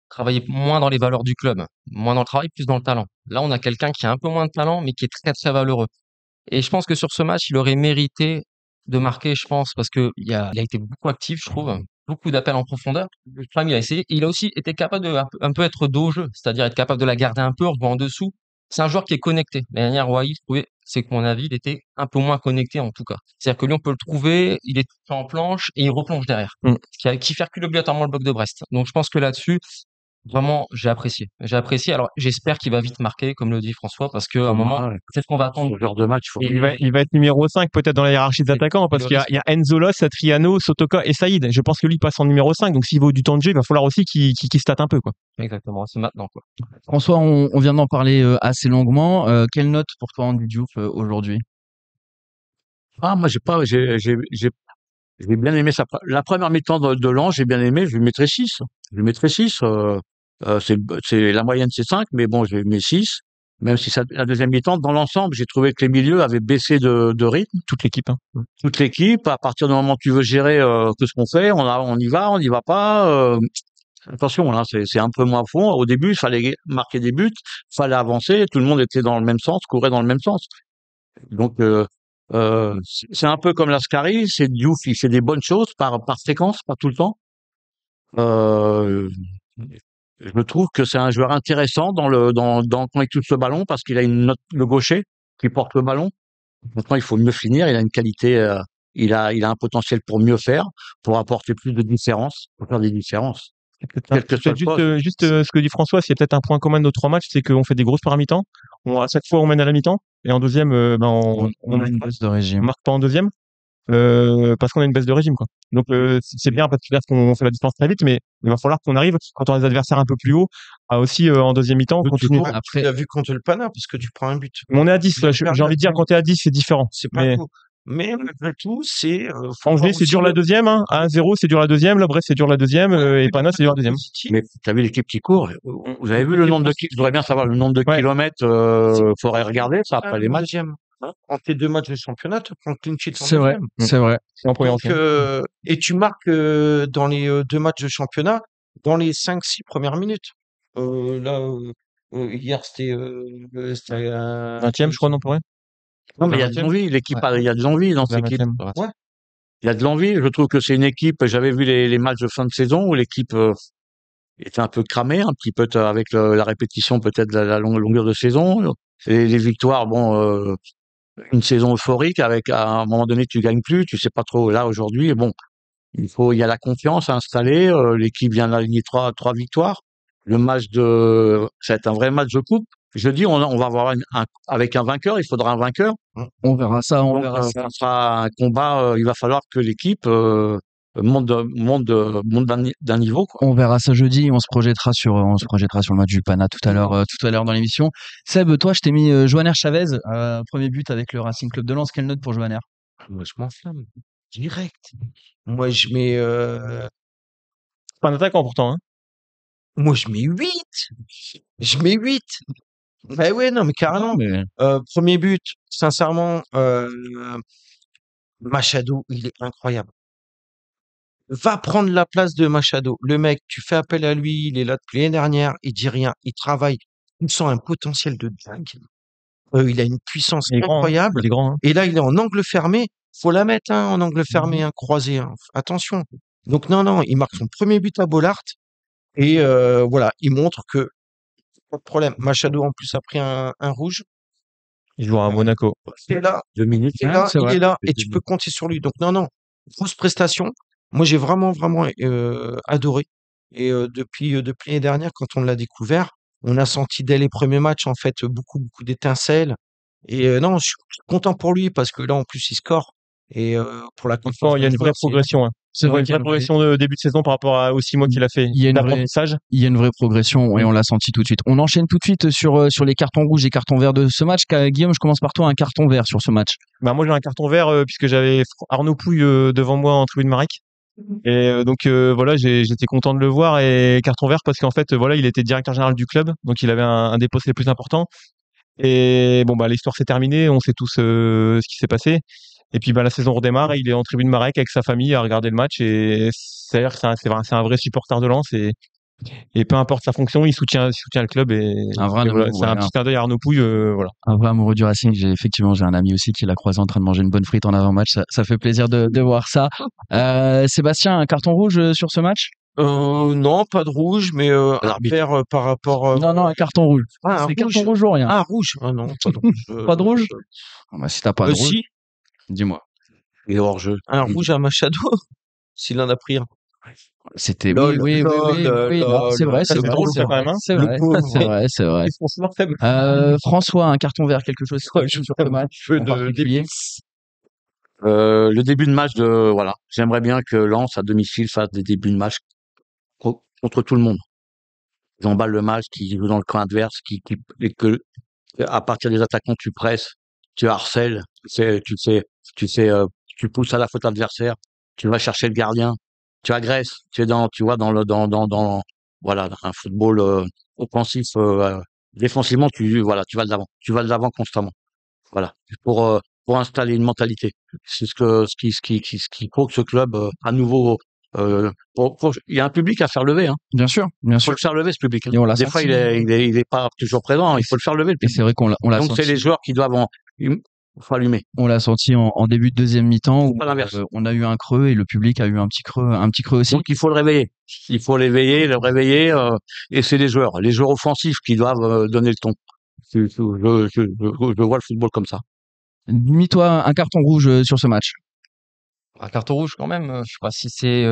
travailler moins dans les valeurs du club, moins dans le travail, plus dans le talent. Là, on a quelqu'un qui a un peu moins de talent, mais qui est très, très valeureux. Et je pense que sur ce match, il aurait mérité de marquer, je pense, parce que il a été beaucoup actif, je trouve. Beaucoup d'appels en profondeur. Quand même, il a essayé. Il a aussi été capable de un peu être dos au jeu, c'est-à-dire être capable de la garder un peu, en jouant en dessous. C'est un joueur qui est connecté. L'année dernière, Wai, je trouvais, c'est que mon avis, il était un peu moins connecté, en tout cas. C'est-à-dire que lui, on peut le trouver, il est tout le temps en planche et il replonge derrière. Qui fait reculer obligatoirement le bloc de Brest. Donc, je pense que là-dessus, vraiment, j'ai apprécié. J'ai apprécié. Alors, j'espère qu'il va vite marquer, comme le dit François, parce qu'à un moment, peut-être qu'on va attendre. Ce genre de match, Il va être numéro 5 peut-être dans la hiérarchie des attaquants parce qu'il y a Enzola, Satriano, Sotoka et Saïd. Je pense que lui passe en numéro 5. Donc, s'il vaut du temps de jeu, il va falloir aussi qu'il se tâte un peu, quoi. Exactement, c'est maintenant, quoi. François, on vient d'en parler assez longuement. Quelle note pour toi, Andy Diouf, aujourd'hui? Moi, j'ai bien aimé la première mi-temps de Lens, j'ai bien aimé, je lui mettrais 6. Je lui mettrais 6. La moyenne, c'est 5, mais bon, je lui mets 6. Même si la deuxième mi-temps, dans l'ensemble, j'ai trouvé que les milieux avaient baissé de rythme. Toute l'équipe, hein. Toute l'équipe, à partir du moment où tu veux gérer, qu'est-ce qu'on fait? On y va pas, attention, là, c'est un peu moins fond. Au début, il fallait marquer des buts, il fallait avancer, tout le monde était dans le même sens, courait dans le même sens. Donc, c'est un peu comme l'Ascari, c'est Diouf, il fait des bonnes choses par séquence, pas tout le temps. Je trouve que c'est un joueur intéressant quand il touche le ballon parce qu'il a le gaucher qui porte le ballon. Maintenant, il faut mieux finir. Il a une qualité, il a un potentiel pour mieux faire, pour apporter plus de différence, pour faire des différences. Quel que soit le poste. Juste ce que dit François, c'est peut-être un point commun de nos 3 matchs, c'est qu'on fait des grosses premières mi-temps. À chaque fois, on mène à la mi-temps. Et en deuxième, On a une baisse de régime. on marque pas en deuxième. Parce qu'on a une baisse de régime, quoi. Donc, c'est bien parce qu'on fait la distance très vite, mais il va falloir qu'on arrive, quand on a des adversaires un peu plus hauts, à aussi, en deuxième mi-temps, continuer. Après, tu l'as vu contre le Pana, parce que tu prends un but. Mais on est à 10, là. J'ai envie de dire, quand t'es à 10, c'est différent. C'est pas faux. Mais malgré tout, c'est... Angers, c'est dur la deuxième, hein. À 1-0, c'est dur la deuxième. Là, Brest, c'est dur la deuxième. Et Pana, c'est dur la deuxième. Mais t'as vu l'équipe qui court? Vous avez vu le nombre de kilomètres? Je voudrais bien savoir le nombre de kilomètres, faudrait regarder ça après les matchs. En tes 2 matchs de championnat, tu prends clean sheet en C'est vrai, c'est vrai. Donc, et tu marques dans les 2 matchs de championnat, dans les 5-6 premières minutes. Hier, c'était 20e, je crois, non, pour vrai. Non, mais il y a de l'envie. L'équipe, il y a de l'envie dans cette équipe. Ouais. Il y a de l'envie. Je trouve que c'est une équipe. J'avais vu les matchs de fin de saison où l'équipe était un peu cramée, un petit peu avec la répétition peut-être de la longueur de saison. Et les victoires, bon, une saison euphorique avec à un moment donné tu gagnes plus, tu sais pas trop. Là aujourd'hui, bon, il y a la confiance à installer. L'équipe vient d'aligner trois victoires. Ça va être un vrai match de coupe. jeudi, on va avoir avec un vainqueur, il faudra un vainqueur. On verra ça, on Donc, verra ça. ça sera un combat. Il va falloir que l'équipe monte d'un niveau, quoi. On verra ça jeudi. On se projettera sur le match du Pana tout à l'heure dans l'émission. Seb, toi, je t'ai mis Joanner Chavez, premier but avec le Racing Club de Lens. Quelle note pour Joanner? Moi, je m'enflamme. Direct. Moi, je mets, Pas un attaquant pourtant, hein. moi, je mets 8. Je mets 8. Bah ouais, non, mais carrément. Mais Premier but, sincèrement, Machado, il est incroyable. Va prendre la place de Machado. Le mec, tu fais appel à lui, il est là depuis l'année dernière, il dit rien, il travaille. Il sent un potentiel de dingue. Il a une puissance Il est grand, hein. incroyable. Il est grand, hein. Et là, il est en angle fermé. Faut la mettre, hein, en angle fermé, hein, croisé, hein. Attention. Donc non, il marque son premier but à Bollaert. Et voilà, il montre que pas de problème. Machado, en plus, a pris un rouge. Il joue à Monaco. Il est là, 2 minutes. il est Ouais, là, c'est il vrai. est là, et tu peux compter sur lui. Donc non, grosse prestation. Moi, j'ai vraiment adoré. Et depuis l'année dernière, quand on l'a découvert, on a senti dès les premiers matchs, en fait, beaucoup d'étincelles. Et non, je suis content pour lui parce que là, en plus, il score. Et pour la Franchement, confiance il y a d'un une vraie joueur, c'est progression, hein. c'est Il y a vrai une qu'il y a vraie progression de début de saison par rapport aux 6 mois qu'il a fait. il y a une vraie- D'apprentissage. il y a une vraie progression et on l'a senti tout de suite. On enchaîne tout de suite sur les cartons rouges et cartons verts de ce match. Guillaume, je commence par toi, un carton vert sur ce match. Bah, moi, j'ai un carton vert, puisque j'avais Arnaud Pouille devant moi en tribune Marek. Et donc voilà, j'étais content de le voir, et carton vert parce qu'en fait voilà, il était directeur général du club, donc il avait un des postes les plus importants. Et bon bah l'histoire s'est terminée, on sait tous ce qui s'est passé. Et puis bah la saison redémarre et il est en tribune Marek avec sa famille à regarder le match, et c'est-à-dire que c'est un vrai supporter de Lens, et peu importe sa fonction, il soutient le club, et Un vrai voilà, amoureux, c'est un ouais, petit clin d'œil à Arnaud Pouille, voilà. un vrai amoureux du Racing. J'ai un ami aussi qui l'a croisé en train de manger une bonne frite en avant-match. Ça fait plaisir de voir ça. Sébastien, un carton rouge sur ce match? non, pas de rouge, mais un L'arbitre. vert par rapport. Non, un carton rouge. Ah, un C'est rouge. carton rouge ou rien? Ah, rouge. Ah non, pas de rouge. Pas de rouge? Ah bah, si t'as pas de rouge, Si, dis-moi. Il est hors jeu. un rouge à Machado, s'il en a pris un. C'était Lol, oui, lol, non, c'est vrai, lol. c'est C'est vrai, drôle, c'est ça, quand vrai, même, hein. c'est Le vrai, pauvre. c'est vrai. Ils sont smart, même. François, un carton vert, quelque chose sur ce match Peu en de particulier? Le début de match voilà. J'aimerais bien que Lens, à domicile, fasse des débuts de match contre tout le monde. Ils emballent le match, qui jouent dans le camp adverse, et que, à partir des attaquants, tu presses, tu harcèles, tu pousses à la faute adversaire, tu vas chercher le gardien, tu agresses, tu vois, voilà, dans un football, offensif, défensivement, tu vas de l'avant constamment. Voilà. Pour installer une mentalité. C'est ce qu'il faut que ce club, à nouveau, il y a un public à faire lever, hein. Bien sûr, Il faut le faire lever, ce public, hein. Et on l'a Des fois, senti. il est pas toujours présent, hein. Il faut le faire lever, le Et public. c'est vrai qu'on l'a Donc, c'est senti. les joueurs qui doivent faut allumer. On l'a senti en début de deuxième mi-temps où Pas l'inverse. on a eu un creux et le public a eu un petit creux aussi. Donc, il faut le réveiller. Il faut l'éveiller, le réveiller, et c'est les joueurs offensifs qui doivent donner le ton. Je vois le football comme ça. Mis-toi un carton rouge sur ce match. Un carton rouge quand même, je sais pas si c'est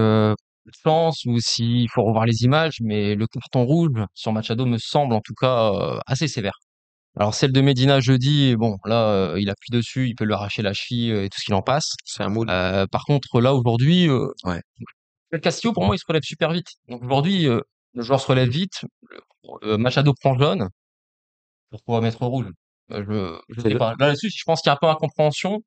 chance ou s'il faut revoir les images, mais le carton rouge sur Machado me semble en tout cas assez sévère. Alors celle de Medina jeudi, bon là il appuie dessus, il peut lui arracher la cheville et tout ce qu'il en passe. C'est un mot. Par contre là aujourd'hui, Ouais. le Castillo pour moi il se relève super vite. Donc aujourd'hui le joueur se relève vite, Machado prend jaune, pourquoi mettre rouge? Je C'est sais le- pas. Là-dessus je pense qu'il y a un peu d'incompréhension.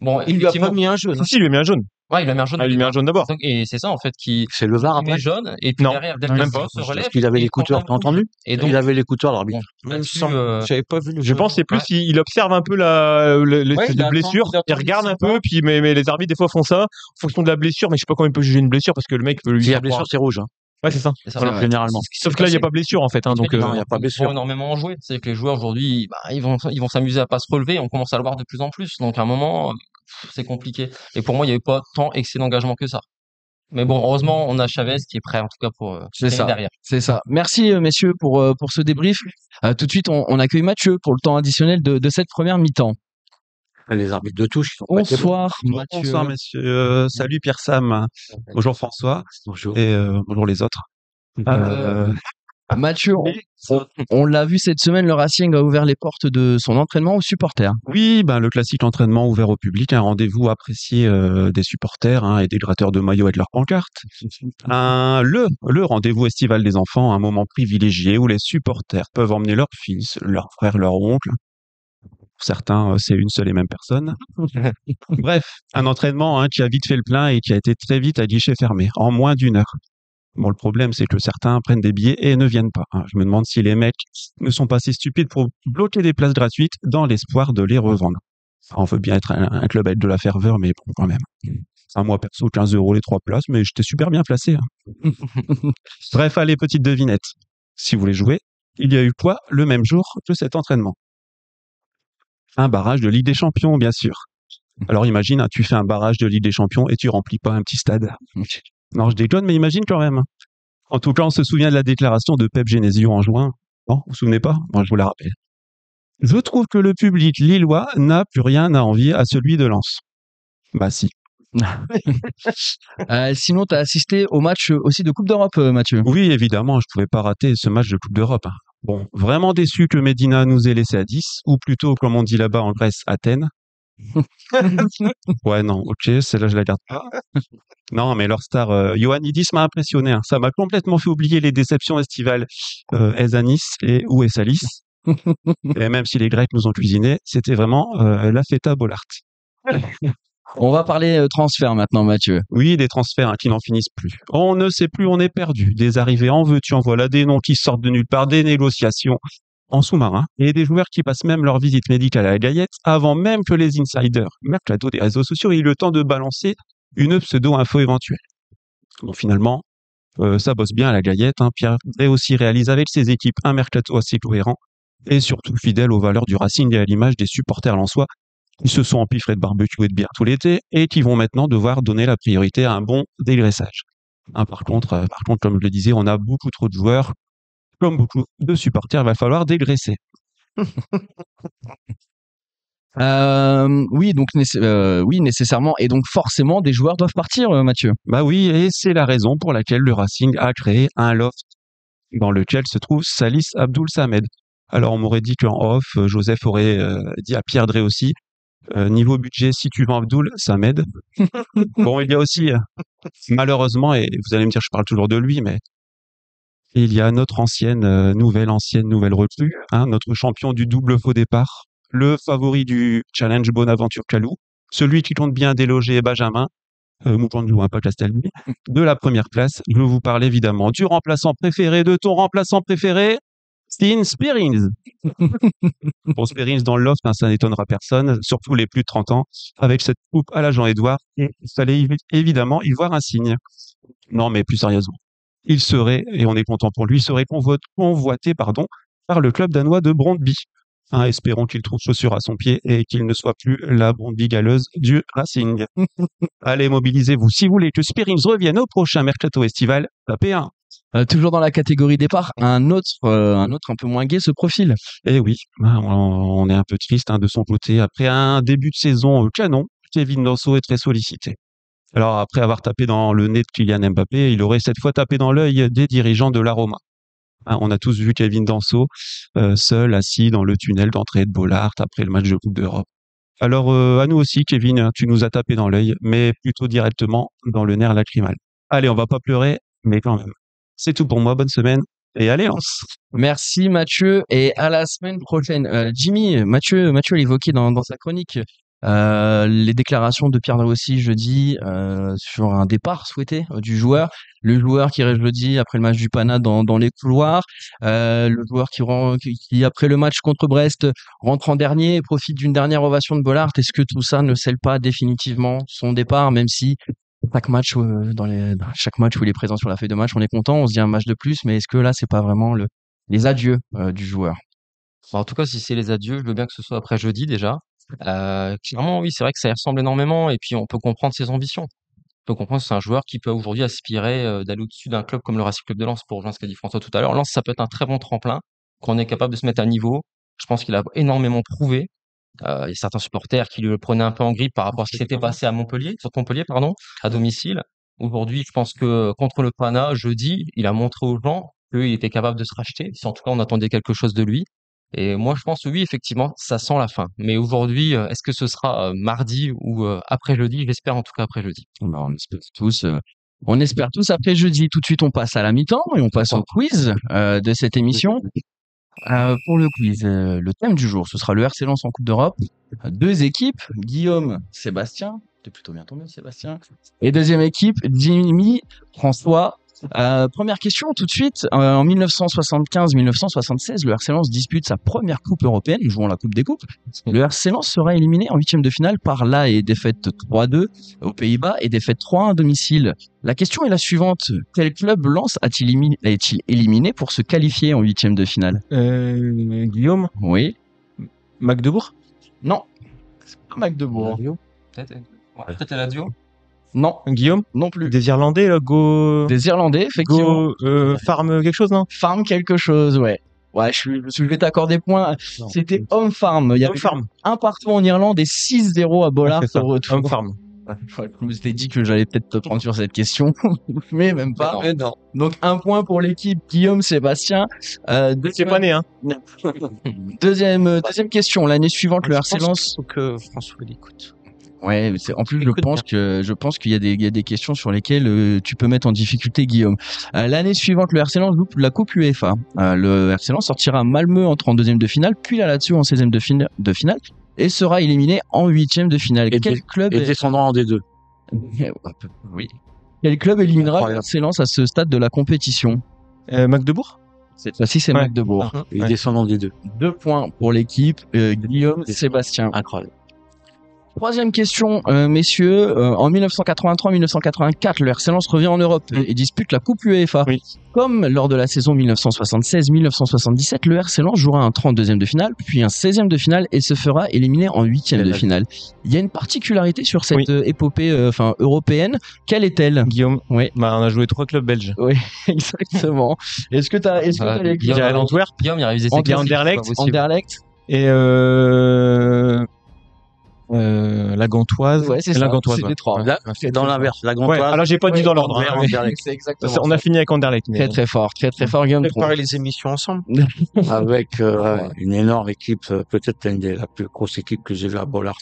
Bon Il lui a pas effectivement, mis un jaune. Si, il lui a mis un jaune. ouais il a mis un jaune. Ah, il lui a mis un jaune d'abord. Donc, et c'est ça en fait qui C'est le VAR il met après. jaune et puis Non, derrière Del même Castillo pas. se relève Parce qu'il avait et il prend l'écouteur, un t'as rouge. entendu? Et donc Il avait l'écouteur, l'arbitre. bon, Même là-dessus, sans, j'avais pas vu le Je jaune. pense que c'est plus, ouais. il observe un peu les Ouais, il attend- blessures, il attend il regarde un qu'il peu, puis mais les arbitres des fois font ça en fonction de la blessure, mais je sais pas comment il peut juger une blessure parce que le mec peut lui S'il y a faire blessure, croire. c'est rouge, hein. Ouais, c'est ça. c'est ça. C'est vrai. Généralement. Sauf que là, il y a pas blessure en fait, hein, donc non, il y a pas Ils blessure. vont énormément en jouer. C'est que les joueurs aujourd'hui, bah, ils vont s'amuser à pas se relever. On commence à le voir de plus en plus. Donc à un moment, c'est compliqué. Et pour moi, il y avait pas tant excès d'engagement que ça. Mais bon, heureusement, on a Chavez qui est prêt en tout cas pour C'est tenir ça. derrière. C'est ça. Merci messieurs pour ce débrief. Tout de suite, on accueille Mathieu pour le temps additionnel de cette première mi-temps. Les arbitres de touche, ils sont pas été bons. Bonsoir Mathieu. Bonsoir messieurs, salut Pierre Sam, bonjour François Bonjour. et bonjour les autres. Mathieu, Mais on l'a vu cette semaine, le Racing a ouvert les portes de son entraînement aux supporters. Oui, ben, le classique entraînement ouvert au public, un rendez-vous apprécié des supporters et des gratteurs de maillots et de leurs pancartes. Le rendez-vous estival des enfants, un moment privilégié où les supporters peuvent emmener leurs fils, leurs frères, leurs oncles. Pour certains, c'est une seule et même personne. Bref, un entraînement qui a vite fait le plein et qui a été très vite à guichet fermé, en moins d'1 heure. Bon, le problème, c'est que certains prennent des billets et ne viennent pas. Je me demande si les mecs ne sont pas assez stupides pour bloquer des places gratuites dans l'espoir de les revendre. On veut bien être un club avec de la ferveur, mais bon, quand même. Moi, perso, 15 € les 3 places, mais j'étais super bien placé. Bref, allez, petite devinette. Si vous voulez jouer, il y a eu quoi le même jour que cet entraînement? Un barrage de Ligue des Champions, bien sûr. Alors imagine, tu fais un barrage de Ligue des Champions et tu remplis pas un petit stade. Non, je déconne, mais imagine quand même. En tout cas, on se souvient de la déclaration de Pep Genesio en juin. Bon, vous vous souvenez pas? Moi, je vous la rappelle. Je trouve que le public lillois n'a plus rien à envier à celui de Lens. Bah si. Sinon, tu as assisté au match aussi de Coupe d'Europe, Mathieu. Oui, évidemment, je pouvais pas rater ce match de Coupe d'Europe. Bon, vraiment déçu que Medina nous ait laissé à 10, ou plutôt, comme on dit là-bas en Grèce, Athènes. Ouais, non, ok, celle-là, je la garde pas. Non, mais leur star, Ioannidis m'a impressionné. Ça m'a complètement fait oublier les déceptions estivales Esanis et Ouessalis. Et même si les Grecs nous ont cuisiné, c'était vraiment la feta Bollard. On va parler transfert maintenant, Mathieu. Oui, des transferts qui n'en finissent plus. On ne sait plus, on est perdu. Des arrivées en veux-tu, en voilà, des noms qui sortent de nulle part, des négociations en sous-marin et des joueurs qui passent même leur visite médicale à la Gaillette avant même que les insiders mercato des réseaux sociaux aient eu le temps de balancer une pseudo-info éventuelle. Bon, finalement, ça bosse bien à la Gaillette. Pierre Drey aussi réalise avec ses équipes un mercato assez cohérent et surtout fidèle aux valeurs du Racing et à l'image des supporters lensois qui se sont empiffrés de barbecue et de bière tout l'été et qui vont maintenant devoir donner la priorité à un bon dégraissage. Par contre, comme je le disais, on a beaucoup trop de joueurs. Comme beaucoup de supporters, il va falloir dégraisser. Oui, donc oui, nécessairement. Et donc forcément, des joueurs doivent partir, Mathieu. Bah oui, et c'est la raison pour laquelle le Racing a créé un loft dans lequel se trouve Salis Abdoul Samed. Alors on m'aurait dit qu'en off, Joseph aurait dit à Pierre Drey aussi, niveau budget, si tu vends Abdoul, ça m'aide. Bon, il y a aussi, malheureusement, et vous allez me dire, je parle toujours de lui, mais il y a notre nouvelle recrue, notre champion du double faux départ, le favori du challenge Bonaventure Calou, celui qui compte bien déloger Benjamin, Moukonjou, pas Castelnuy, de la première classe. Je vous parle évidemment du remplaçant préféré de ton remplaçant préféré, Steen Spearings. Bon, Spearings dans le loft, ça n'étonnera personne, surtout les plus de 30 ans, avec cette coupe à la Jean-Édouard, il fallait évidemment y voir un signe. Non, mais plus sérieusement. Il serait, et on est content pour lui, il serait convoité par le club danois de Brøndby. Espérons qu'il trouve chaussure à son pied et qu'il ne soit plus la Brøndby galeuse du Racing. Allez, mobilisez-vous. Si vous voulez que Spearings revienne au prochain mercato estival, tapez 1. Toujours dans la catégorie départ, un autre un peu moins gai se profile. Eh oui, on est un peu triste de son côté. Après un début de saison canon, Kevin Danso est très sollicité. Alors après avoir tapé dans le nez de Kylian Mbappé, il aurait cette fois tapé dans l'œil des dirigeants de la Roma. On a tous vu Kevin Danso seul, assis dans le tunnel d'entrée de Bollard après le match de Coupe d'Europe. Alors à nous aussi, Kevin, tu nous as tapé dans l'œil, mais plutôt directement dans le nerf lacrymal. Allez, on va pas pleurer, mais quand même. C'est tout pour moi, bonne semaine, et allez, Lens. Merci Mathieu, et à la semaine prochaine. Jimmy, Mathieu l'évoquait dans sa chronique. Les déclarations de Pierre Drey aussi jeudi sur un départ souhaité du joueur. Le joueur qui reste jeudi après le match du Pana dans les couloirs. Le joueur qui après le match contre Brest rentre en dernier et profite d'une dernière ovation de Bollard. Est-ce que tout ça ne scelle pas définitivement son départ, même si chaque match dans chaque match où il est présent sur la feuille de match, on est content, on se dit un match de plus, mais est-ce que là c'est pas vraiment les adieux du joueur? En tout cas, si c'est les adieux, je veux bien que ce soit après jeudi déjà. Clairement, oui, c'est vrai que ça y ressemble énormément et puis on peut comprendre ses ambitions. On peut comprendre que c'est un joueur qui peut aujourd'hui aspirer d'aller au-dessus d'un club comme le Racing Club de Lens, pour rejoindre ce qu'a dit François tout à l'heure. Lens, ça peut être un très bon tremplin, qu'on est capable de se mettre à niveau. Je pense qu'il a énormément prouvé. Il y a certains supporters qui le prenaient un peu en grippe par rapport à ce qui s'était passé à Montpellier, à domicile. Aujourd'hui, je pense que contre le Pana, jeudi, il a montré aux gens qu'il était capable de se racheter. Si en tout cas on attendait quelque chose de lui. Et moi je pense oui effectivement ça sent la fin. Mais aujourd'hui est-ce que ce sera mardi ou après jeudi? J'espère en tout cas après jeudi. Bah, on espère tous après jeudi. Tout de suite, on passe à la mi-temps et on passe au quiz de cette émission. Pour le quiz, le thème du jour, ce sera le RC Lens en Coupe d'Europe. Deux équipes, Guillaume, Sébastien. T'es plutôt bien tombé, Sébastien. Et deuxième équipe, Jimmy, François. Première question tout de suite. En 1975-1976, le RC Lens dispute sa première coupe européenne, jouant la Coupe des Coupes. Le RC Lens sera éliminé en huitième de finale par l'AE, défaite 3-2 aux Pays-Bas et défaite 3-1 à domicile. La question est la suivante. Quel club Lens a-t-il éliminé pour se qualifier en huitième de finale? Guillaume, Oui. Magdebourg. Non. C'est pas Magdebourg. Peut-être à la duo. Non. Guillaume, Non plus. des Irlandais, là, Des Irlandais, effectivement. Farm quelque chose, non? Farm quelque chose, ouais. Ouais, je vais t'accorder point. C'était Home Farm. Il y avait Farm. un partout en Irlande et 6-0 à Bollard au retour. Home Farm. Je me suis dit que j'allais peut-être te prendre sur cette question, mais même pas. Non. Donc un point pour l'équipe Guillaume Sébastien. C'est pas né, hein. Deuxième question. L'année suivante, le RC Lens. Faut que François l'écoute. Ouais, en plus Écoute je pense qu'il y a des questions sur lesquelles tu peux mettre en difficulté Guillaume. L'année suivante, le RC Lens joue la Coupe UEFA. Le RC Lens sortira à Malmö en 32e de finale, puis la Lazio en 16e de finale et sera éliminé en 8e de finale. Quel club descendant en D2. Oui. Quel club éliminera le Incroyable. RC Lens à ce stade de la compétition? Magdebourg. Cette fois-ci, c'est Ouais. Magdebourg. Et descendant des deux. 2 points pour l'équipe Guillaume Sébastien. Incroyable. Troisième question, messieurs. En 1983-1984, le RC Lens revient en Europe et dispute la Coupe UEFA. Oui. Comme lors de la saison 1976-1977, le RC Lens jouera un 32e de finale, puis un 16e de finale et se fera éliminer en 8e de finale. Il y a une particularité sur cette épopée européenne. Quelle est-elle? Guillaume. Oui. Bah, on a joué 3 clubs belges. Oui, exactement. Est-ce que t'as les Guillaume, J'ai Antwerp. Guillaume, il a révisé ses classiques, Anderlecht, c'est pas possible. Anderlecht? Et la Gantoise. Ouais, c'est la ça. Gantoise. C'est les trois. Là, c'est dans l'inverse. La Ouais, Gantoise. alors j'ai pas dit dans l'ordre. Anderlecht, hein. Anderlecht. C'est exactement On a fini avec Anderlecht. mais- Très très fort, Guillaume. Préparer les émissions ensemble. Avec une énorme équipe, peut-être la plus grosse équipe que j'ai vue à Bollard,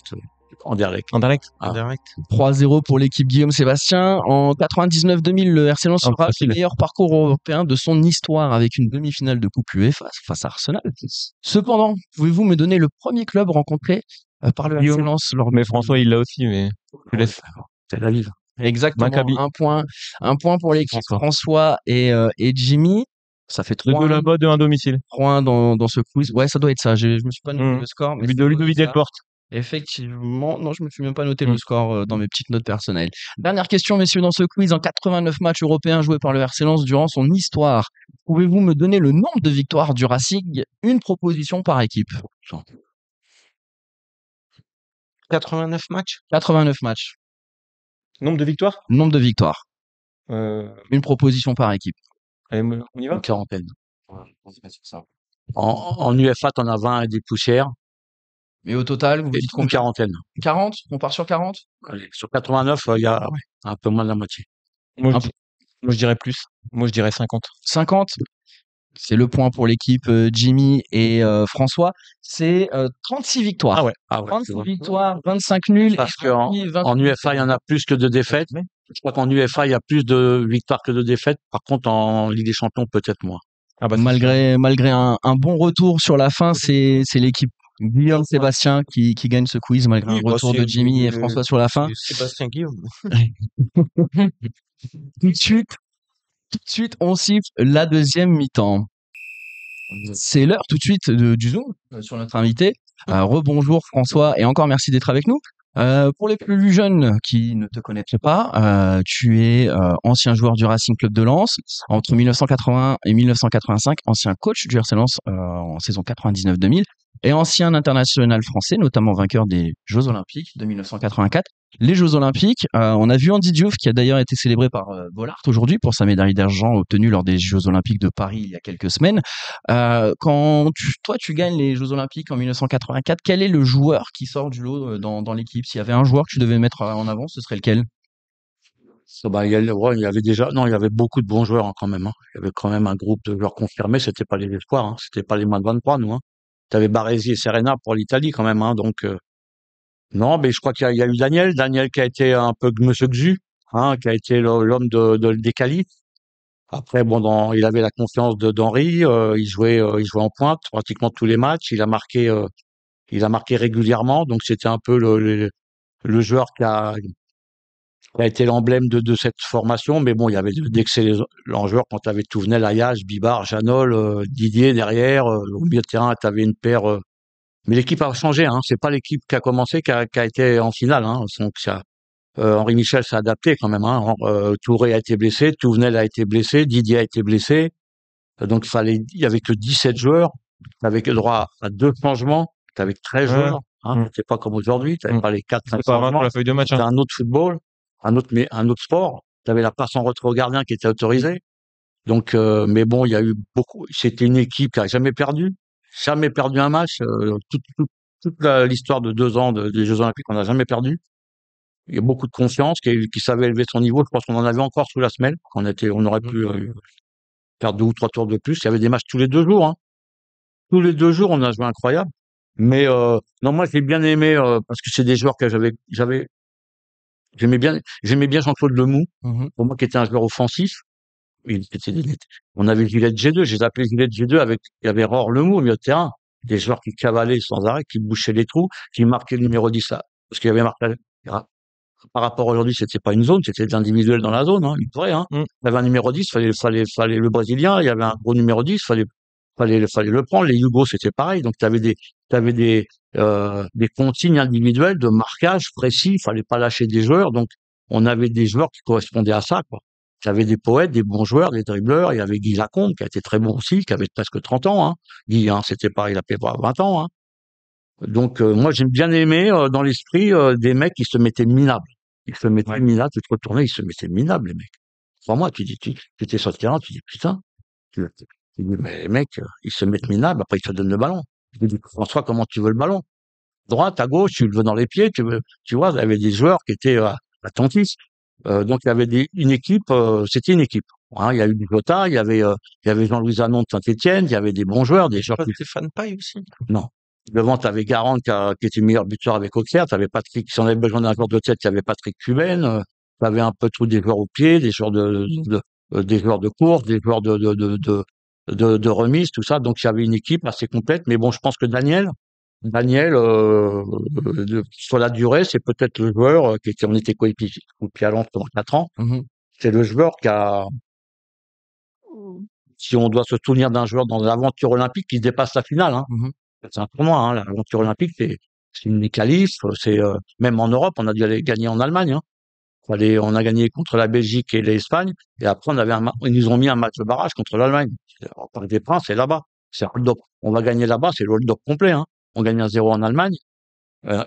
Anderlecht. Anderlecht. Ah. Direct. 3-0 pour l'équipe Guillaume Sébastien. En 99-2000, le RC Lens sera facile. le meilleur parcours européen de son histoire avec une demi-finale de Coupe UEFA face à Arsenal. Cependant, pouvez-vous me donner le premier club rencontré par le RC Guillaume. Lens lors Mais François, il l'a aussi, mais je laisse. C'est la vie. Exactement. Maccabi. Un point pour l'équipe François et Jimmy. Ça fait Le 2 3-1 là-bas, 2-1 domicile. dans ce quiz. Ouais, ça doit être ça. Je me suis pas noté le score. Mais But ça de doit être Ludovic ça. Delporte. Effectivement, non, je me suis même pas noté le score dans mes petites notes personnelles. Dernière question, messieurs, dans ce quiz. En 89 matchs européens joués par le RC Lens durant son histoire, pouvez-vous me donner le nombre de victoires du Racing? Une proposition par équipe. 89 matchs. 89 matchs. Nombre de victoires Nombre de victoires. euh, Une proposition par équipe. Allez, on y va Une quarantaine. En UEFA, t'en as 20 et des poussières. Mais au total, vous Et dites une combien? quarantaine. 40? On part sur 40? Allez, sur 89, il y a un peu moins de la moitié. Moi, Un je dirais plus. Moi, je dirais 50. 50? C'est le point pour l'équipe Jimmy et François. C'est 36 victoires. Ah ouais. Ah ouais, 36 c'est vrai. victoires, 25 nuls. Parce et qu'en 28 en UEFA, il y en a plus que de défaites. Je crois qu'en UEFA, il y a plus de victoires que de défaites. Par contre, en Ligue des Champions, peut-être moins. Ah bah, c'est malgré un bon retour sur la fin, c'est l'équipe Guillaume Sébastien qui gagne ce quiz malgré Oui, un bah, retour c'est- de Jimmy et François sur la fin. C'est Sébastien Guillaume. Tout de suite, on siffle la deuxième mi-temps. C'est l'heure tout de suite du Zoom sur notre invité. Rebonjour François et encore merci d'être avec nous. Pour les plus jeunes qui ne te connaîtraient pas, tu es ancien joueur du Racing Club de Lens entre 1981 et 1985, ancien coach du RC Lens en saison 99-2000 et ancien international français, notamment vainqueur des Jeux Olympiques de 1984. Les Jeux Olympiques, on a vu Andy Diouf qui a d'ailleurs été célébré par Bollard aujourd'hui pour sa médaille d'argent obtenue lors des Jeux Olympiques de Paris il y a quelques semaines. Quand tu gagnes les Jeux Olympiques en 1984, quel est le joueur qui sort du lot dans l'équipe? S'il y avait un joueur que tu devais mettre en avant, ce serait lequel? Il y avait déjà, non, il y avait beaucoup de bons joueurs hein, quand même. Hein. Il y avait quand même un groupe de joueurs confirmés. C'était pas les espoirs, hein. C'était pas les moins de 23, nous. Hein. T'avais Baresi et Serena pour l'Italie quand même. Hein. Donc non, mais je crois qu'il y a eu Daniel qui a été un peu Monsieur Xu, hein, qui a été l'homme des qualifs. Après, bon, il avait la confiance d'Henry. Il jouait en pointe pratiquement tous les matchs. Il a marqué régulièrement. Donc c'était un peu le joueur qui a été l'emblème de cette formation. Mais bon, il y avait d'excellents joueurs quand tu avais Touvenel, Ayache, Bibard, Janol, Didier derrière. Au milieu de terrain, tu avais une paire. Mais l'équipe a changé. Hein. C'est pas l'équipe qui a commencé qui a été en finale. Hein. Donc Henri Michel s'est adapté quand même. Hein. Touré a été blessé, Touvenel a été blessé, Didier a été blessé. Donc il y avait que 17 joueurs. Tu avais le droit à 2 changements. Tu avais 13 Ouais. joueurs. Hein. C'était pas comme aujourd'hui. Tu n'avais pas les 4-5 C'est pas vraiment changements. la feuille de match. C'était Hein. un autre football, un autre sport. Tu avais la passe en retrait au gardien qui était autorisée. Donc, mais bon, il y a eu beaucoup. C'était une équipe qui a jamais perdu un match. Toute l'histoire de 2 ans des Jeux Olympiques, on n'a jamais perdu. Il y a beaucoup de confiance, qui savait élever son niveau. Je pense qu'on en avait encore sous la semelle. On aurait pu faire 2 ou 3 tours de plus. Il y avait des matchs tous les 2 jours. Hein. Tous les 2 jours, on a joué incroyable. Mais non, moi j'ai bien aimé parce que c'est des joueurs que j'aimais bien Jean-Claude Lemoux. Pour moi, qui était un joueur offensif. On avait Gillette G2, je les appelais Gillette G2 il y avait Rore Lemoux au milieu de terrain. Des joueurs qui cavalaient sans arrêt, qui bouchaient les trous, qui marquaient le numéro 10 là. Parce qu'il y avait marqué, par rapport à aujourd'hui, c'était pas une zone, c'était de l'individuel dans la zone, hein, il pourrait, hein. Il y avait un numéro 10, fallait le Brésilien, il y avait un gros numéro 10, fallait le prendre. Les Yougos, c'était pareil. Donc, t'avais des consignes individuelles de marquage précis, il fallait pas lâcher des joueurs. Donc, on avait des joueurs qui correspondaient à ça, quoi. Il y avait des poètes, des bons joueurs, des dribbleurs. Il y avait Guy Lacombe, qui a été très bon aussi, qui avait presque 30 ans, hein. Guy, hein, c'était pareil, il avait pas 20 ans, hein. Donc, moi, j'ai bien aimé, dans l'esprit, des mecs qui se mettaient minables. Ils se mettaient minables, tu te retournais, ils se mettaient minables, les mecs. Crois-moi, tu étais sur le terrain, tu dis, putain, tu dis, mais les mecs, ils se mettent minables, après ils te donnent le ballon. Je dis, François, comment tu veux le ballon? Droite, à gauche, tu le veux dans les pieds, tu vois, il y avait des joueurs qui étaient, attentifs. Donc il y avait une équipe, c'était une équipe. Hein, il y a eu du Jota, il y avait Jean-Louis Anon de Saint-Étienne, il y avait des bons joueurs, des joueurs Pas Stéphane Paille aussi. non. Devant, t'avais Garand qui était meilleur buteur avec Auxerre, t'avais Patrick, si on avait besoin d'un joueur de tête, il y avait Patrick Cuven, t'avais un peu tous des joueurs au pied, des joueurs des joueurs de course, des joueurs de remise, tout ça. Donc il y avait une équipe assez complète. Mais bon, je pense que Daniel, sur la durée, c'est peut-être le joueur on était coéquipiers à Lens pendant 4 ans. C'est le joueur si on doit se souvenir d'un joueur dans l'aventure olympique qui dépasse la finale, hein. C'est un tournoi, hein. L'aventure olympique, c'est une qualif, même en Europe, on a dû aller gagner en Allemagne, hein. On a gagné contre la Belgique et l'Espagne, et après ils nous ont mis un match de barrage contre l'Allemagne. Au Parc des Princes, c'est là-bas. C'est un hold-up. On va gagner là-bas, c'est le hold-up complet, hein. On gagne 1-0 en Allemagne.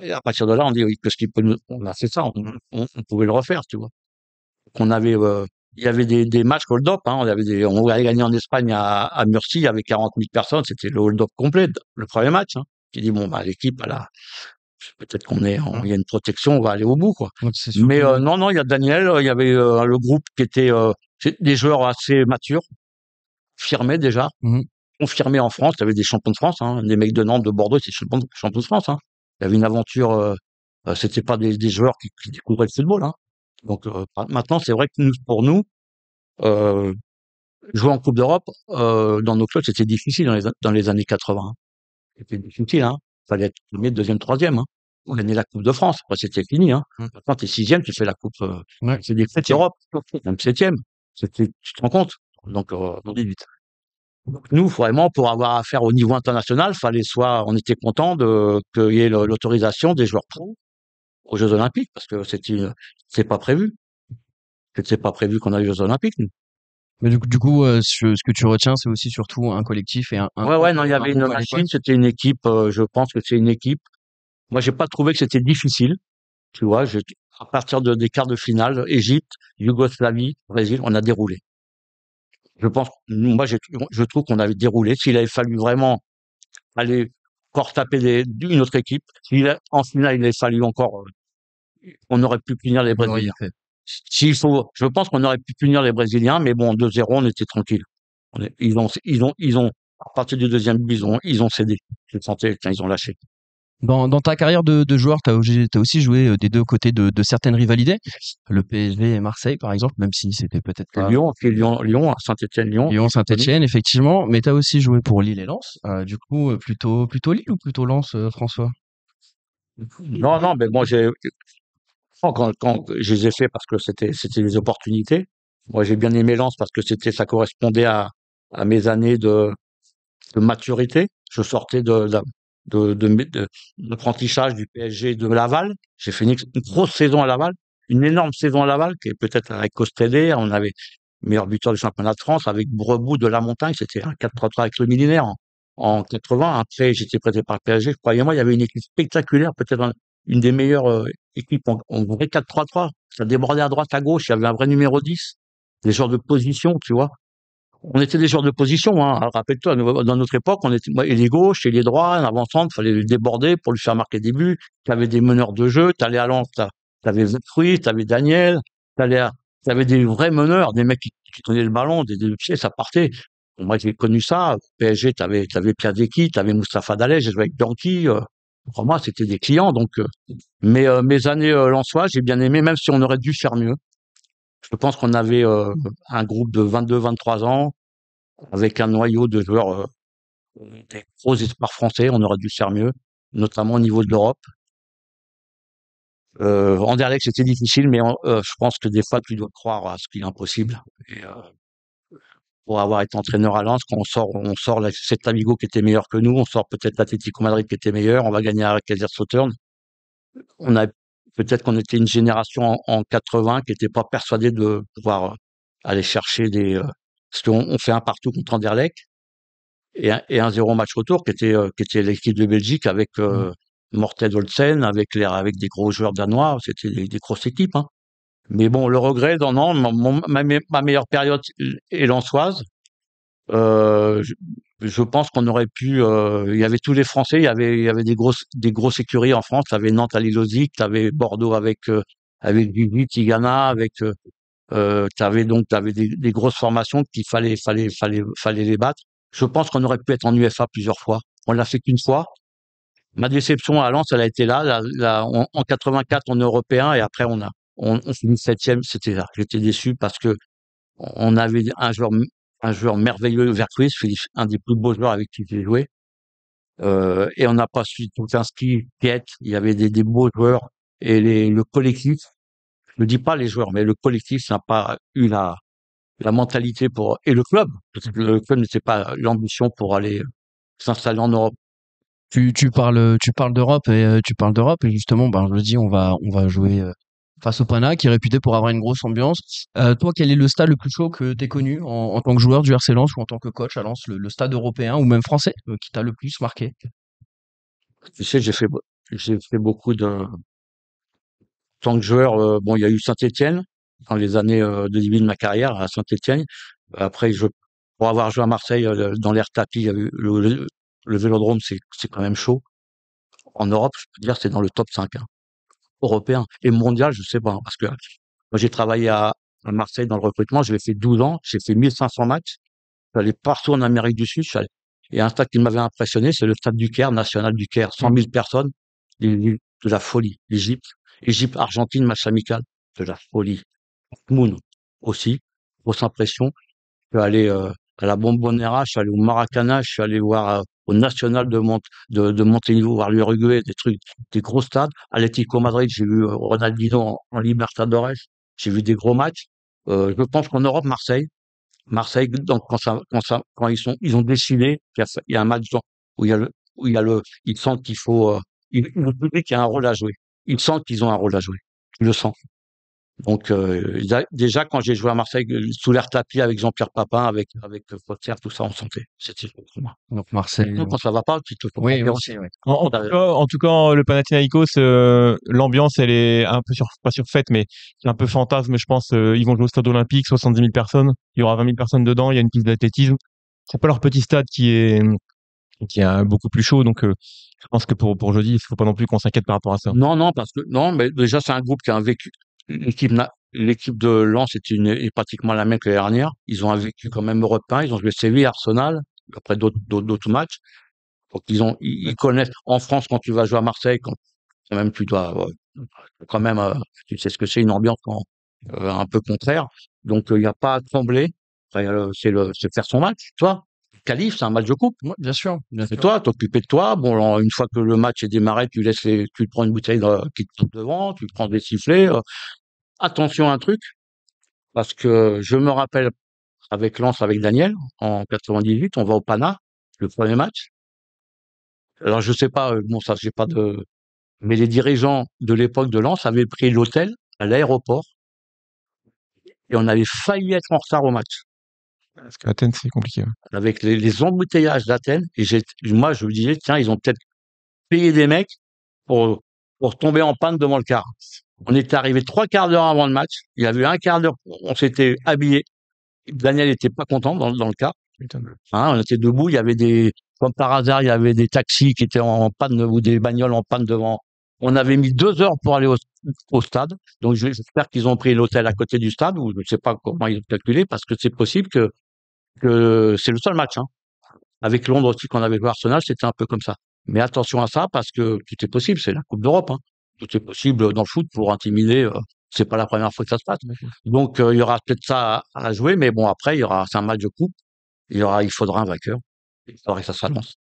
Et à partir de là, on dit, oui, qu'est-ce qu'il peut on a fait ça, on pouvait le refaire, tu vois. Il y avait des matchs hold-up, hein. On avait gagné en Espagne à Murcie, il y avait 40 000 personnes, c'était le hold-up complet, le premier match, hein. J'ai dit, bon, bah, l'équipe, peut-être il y a une protection, on va aller au bout, quoi. Mais, non, il y a Daniel, il y avait, le groupe qui était, des joueurs assez matures, firmés déjà, confirmés en France, il y avait des champions de France, hein. Des mecs de Nantes, de Bordeaux, c'est champions de France, hein. Il y avait une aventure, c'était pas des joueurs qui découvraient le football, hein. Donc, maintenant, c'est vrai que pour nous, jouer en Coupe d'Europe, dans nos clubs, c'était difficile dans les années 80, hein. C'était difficile, hein. Fallait être premier, deuxième, troisième, hein. Pour gagner la Coupe de France. Après, c'était fini, hein. Maintenant, t'es sixième, tu fais la Coupe, c'est des Coupe d'Europe. Même septième. Tu te rends compte? Donc, 18. Donc, nous, vraiment, pour avoir affaire au niveau international, on était content qu'il y ait l'autorisation des joueurs pro aux Jeux Olympiques, parce que c'est pas prévu. C'était pas prévu qu'on aille aux Jeux Olympiques, nous. Mais du coup, ce que tu retiens, c'est aussi surtout un collectif et Ouais, non, il y avait une machine, c'était une équipe, je pense que c'est une équipe. Moi, j'ai pas trouvé que c'était difficile. Tu vois, à partir des quarts de finale, Égypte, Yougoslavie, Brésil, on a déroulé. Je trouve qu'on avait déroulé. S'il avait fallu vraiment aller encore taper une autre équipe, en finale, il avait fallu encore, on aurait pu punir les Brésiliens. Je pense qu'on aurait pu punir les Brésiliens, mais bon, 2-0, on était tranquille. À partir du deuxième but, ils ont cédé. Je le sentais quand ils ont lâché. Dans ta carrière de joueur, t'as aussi joué des deux côtés de certaines rivalités. Le PSG et Marseille, par exemple, même si c'était peut-être C'est pas Lyon, Saint-Étienne, Lyon. Lyon, Saint-Etienne, effectivement. Mais t'as aussi joué pour Lille et Lens. Du coup, plutôt Lille ou plutôt Lens, François? Non, non, mais bon, quand je les ai fait parce que c'était des opportunités. Moi, j'ai bien aimé Lens parce que ça correspondait à mes années de maturité. Je sortais d'apprentissage du PSG et de Laval. J'ai fait une grosse saison à Laval, une énorme saison à Laval, qui est peut-être avec Costelle. On avait meilleur buteur du championnat de France avec Brebou de la Montagne. C'était un 4-3-3 avec le millénaire en 80. Après, j'étais prêté par le PSG. Croyez-moi, il y avait une équipe spectaculaire, peut-être une des meilleures équipes en vrai 4-3-3. Ça débordait à droite, à gauche. Il y avait un vrai numéro 10. Des joueurs de position, tu vois. On était des joueurs de position, hein. Rappelle-toi, dans notre époque, on était ailier gauche, ailier droit, un avant-centre, fallait le déborder pour lui faire marquer des buts. Tu avais des meneurs de jeu, t'allais à Lens, t'avais Vetruy, t'avais Daniel, t'avais des vrais meneurs, des mecs qui tenaient le ballon, des pieds, ça partait. Bon, moi, j'ai connu ça. Au PSG, t'avais Piazecki, t'avais Moustapha Dallet, j'ai joué avec Danky. Pour moi, c'était des clients, donc, mais mes années lensoises, j'ai bien aimé, même si on aurait dû faire mieux. Je pense qu'on avait un groupe de 22-23 ans avec un noyau de joueurs, des gros espoirs français. On aurait dû faire mieux, notamment au niveau de l'Europe. Anderlecht, c'était difficile, mais je pense que des fois, tu dois croire à ce qui est impossible. Et, pour avoir été entraîneur à Lens, quand on sort Celta Vigo qui était meilleur que nous, on sort peut-être l'Atlético Madrid qui était meilleur, on va gagner avec Kaiserslautern. On a peut-être qu'on était une génération en 80 qui n'était pas persuadée de pouvoir aller chercher parce qu'on fait un partout contre Anderlecht et un 0 match retour qui était l'équipe de Belgique avec Morten Olsen, avec des gros joueurs danois. C'était des grosses équipes, hein. Mais bon, le regret, non, ma meilleure période est lensoise. Euh, je, je pense qu'on aurait pu. Il y avait tous les Français. Il y avait des grosses écuries en France. T'avais Nantes à Lille-Lozic, t'avais Bordeaux avec Vivi, Tigana, t'avais des grosses formations qu'il fallait les battre. Je pense qu'on aurait pu être en UEFA plusieurs fois. On l'a fait qu'une fois. Ma déception à Lens, elle a été là. En 84, on est européen et après on finit septième. C'était là. J'étais déçu parce que on avait un joueur merveilleux, Vertruis, un des plus beaux joueurs avec qui j'ai joué. Et on n'a pas su tout inscrit, Piet, il y avait des beaux joueurs. Et le collectif, je ne dis pas les joueurs, mais le collectif n'a pas eu la mentalité et le club, parce que le club n'était pas l'ambition pour aller s'installer en Europe. Tu parles d'Europe et justement, ben, je le dis, on va jouer face au Pana, qui est réputé pour avoir une grosse ambiance. Toi, quel est le stade le plus chaud que t'aies connu en tant que joueur du RC Lens ou en tant que coach à Lens, le stade européen ou même français qui t'a le plus marqué? Tu sais, j'ai fait beaucoup de, tant que joueur, bon, il y a eu Saint-Étienne dans les années de début de ma carrière à Saint-Étienne. Après, pour avoir joué à Marseille dans l'air tapis, il y a eu le Vélodrome, c'est quand même chaud. En Europe, je peux dire, c'est dans le top 5, hein, européen et mondial, je sais pas, hein, parce que moi j'ai travaillé à Marseille dans le recrutement, j'ai fait 12 ans, j'ai fait 1500 matchs, j'allais partout en Amérique du Sud. Et un stade qui m'avait impressionné, c'est le stade du Caire, national du Caire, 100 000 personnes, de la folie. Égypte, Argentine, match amical, de la folie. Moon aussi, grosse impression. Je suis allé à la Bombonera, je suis allé au Maracana, je suis allé voir au National de Monténégro, voir l'Uruguay, des trucs, des gros stades. Atlético Madrid, j'ai vu Ronaldinho en Libertadores, j'ai vu des gros matchs. Je pense qu'en Europe, Marseille, donc quand ils ont décidé il y a un match où ils sentent qu'il faut, le public a un rôle à jouer. Ils sentent qu'ils ont un rôle à jouer. Je le sens. Donc déjà quand j'ai joué à Marseille sous l'air tapis avec Jean-Pierre Papin, avec Potter, tout ça, on sentait. C'était pour moi. Donc Marseille. Quand ça va pas, tu te fais Oui, pas aussi, oui. En tout cas, le Panathinaikos, l'ambiance, elle est un peu pas surfaite, mais c'est un peu fantasme, je pense. Ils vont jouer au stade olympique, 70 000 personnes. Il y aura 20 000 personnes dedans. Il y a une piste d'athlétisme. C'est pas leur petit stade qui est beaucoup plus chaud. Donc, je pense que pour jeudi, il faut pas non plus qu'on s'inquiète par rapport à ça. Non, parce que non, mais déjà c'est un groupe qui a un vécu, une équipe l'équipe de Lens est pratiquement la même que l'année dernière. Ils ont vécu quand même européen. Ils ont joué Séville, Arsenal, après d'autres matchs. Donc ils connaissent. En France, quand tu vas jouer à Marseille, quand même tu dois, quand même, tu sais ce que c'est une ambiance un peu contraire. Donc il n'y a pas à trembler. Après, c'est faire son match, tu vois. Qualif, c'est un match de coupe. Ouais, bien sûr, bien C'est sûr. toi, t'occuper de toi. Bon, alors, une fois que le match est démarré, tu te prends une bouteille qui te tombe devant, tu prends des sifflets. Attention à un truc, parce que je me rappelle avec Lens, avec Daniel, en 98, on va au Pana, le premier match. Alors je sais pas, bon ça j'ai pas de, mais les dirigeants de l'époque de Lens avaient pris l'hôtel à l'aéroport et on avait failli être en retard au match Parce qu'Athènes, c'est compliqué. avec les embouteillages d'Athènes. Et moi je me disais tiens ils ont peut-être payé des mecs pour pour tomber en panne devant le car. On était arrivé 3/4 d'heure avant le match. Il y avait un quart d'heure, on s'était habillé. Daniel était pas content dans le car. Hein, on était debout, il y avait comme par hasard, il y avait des taxis qui étaient en panne ou des bagnoles en panne devant. On avait mis 2 heures pour aller au stade. Donc, j'espère qu'ils ont pris l'hôtel à côté du stade ou je ne sais pas comment ils ont calculé parce que c'est possible que c'est le seul match, hein. Avec Londres aussi, quand on avait joué à Arsenal, c'était un peu comme ça. Mais attention à ça parce que tout est possible. C'est la Coupe d'Europe, hein. Tout est possible dans le foot pour intimider. C'est pas la première fois que ça se passe. Donc, il y aura peut-être ça à jouer, mais bon, après, c'est un match de coupe. Il faudra un vainqueur. Il faudrait que ça s'annonce.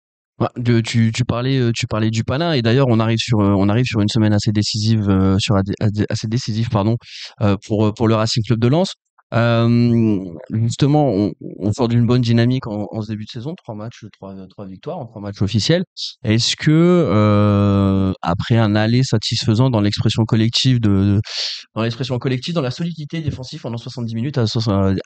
Tu parlais du Pana et d'ailleurs on arrive sur une semaine assez décisive assez décisive pardon pour le Racing Club de Lens. Justement, on sort d'une bonne dynamique en ce début de saison, 3 matchs, trois victoires en 3 matchs officiels. Est-ce que après un aller satisfaisant dans l'expression collective, dans la solidité défensive pendant 70 minutes à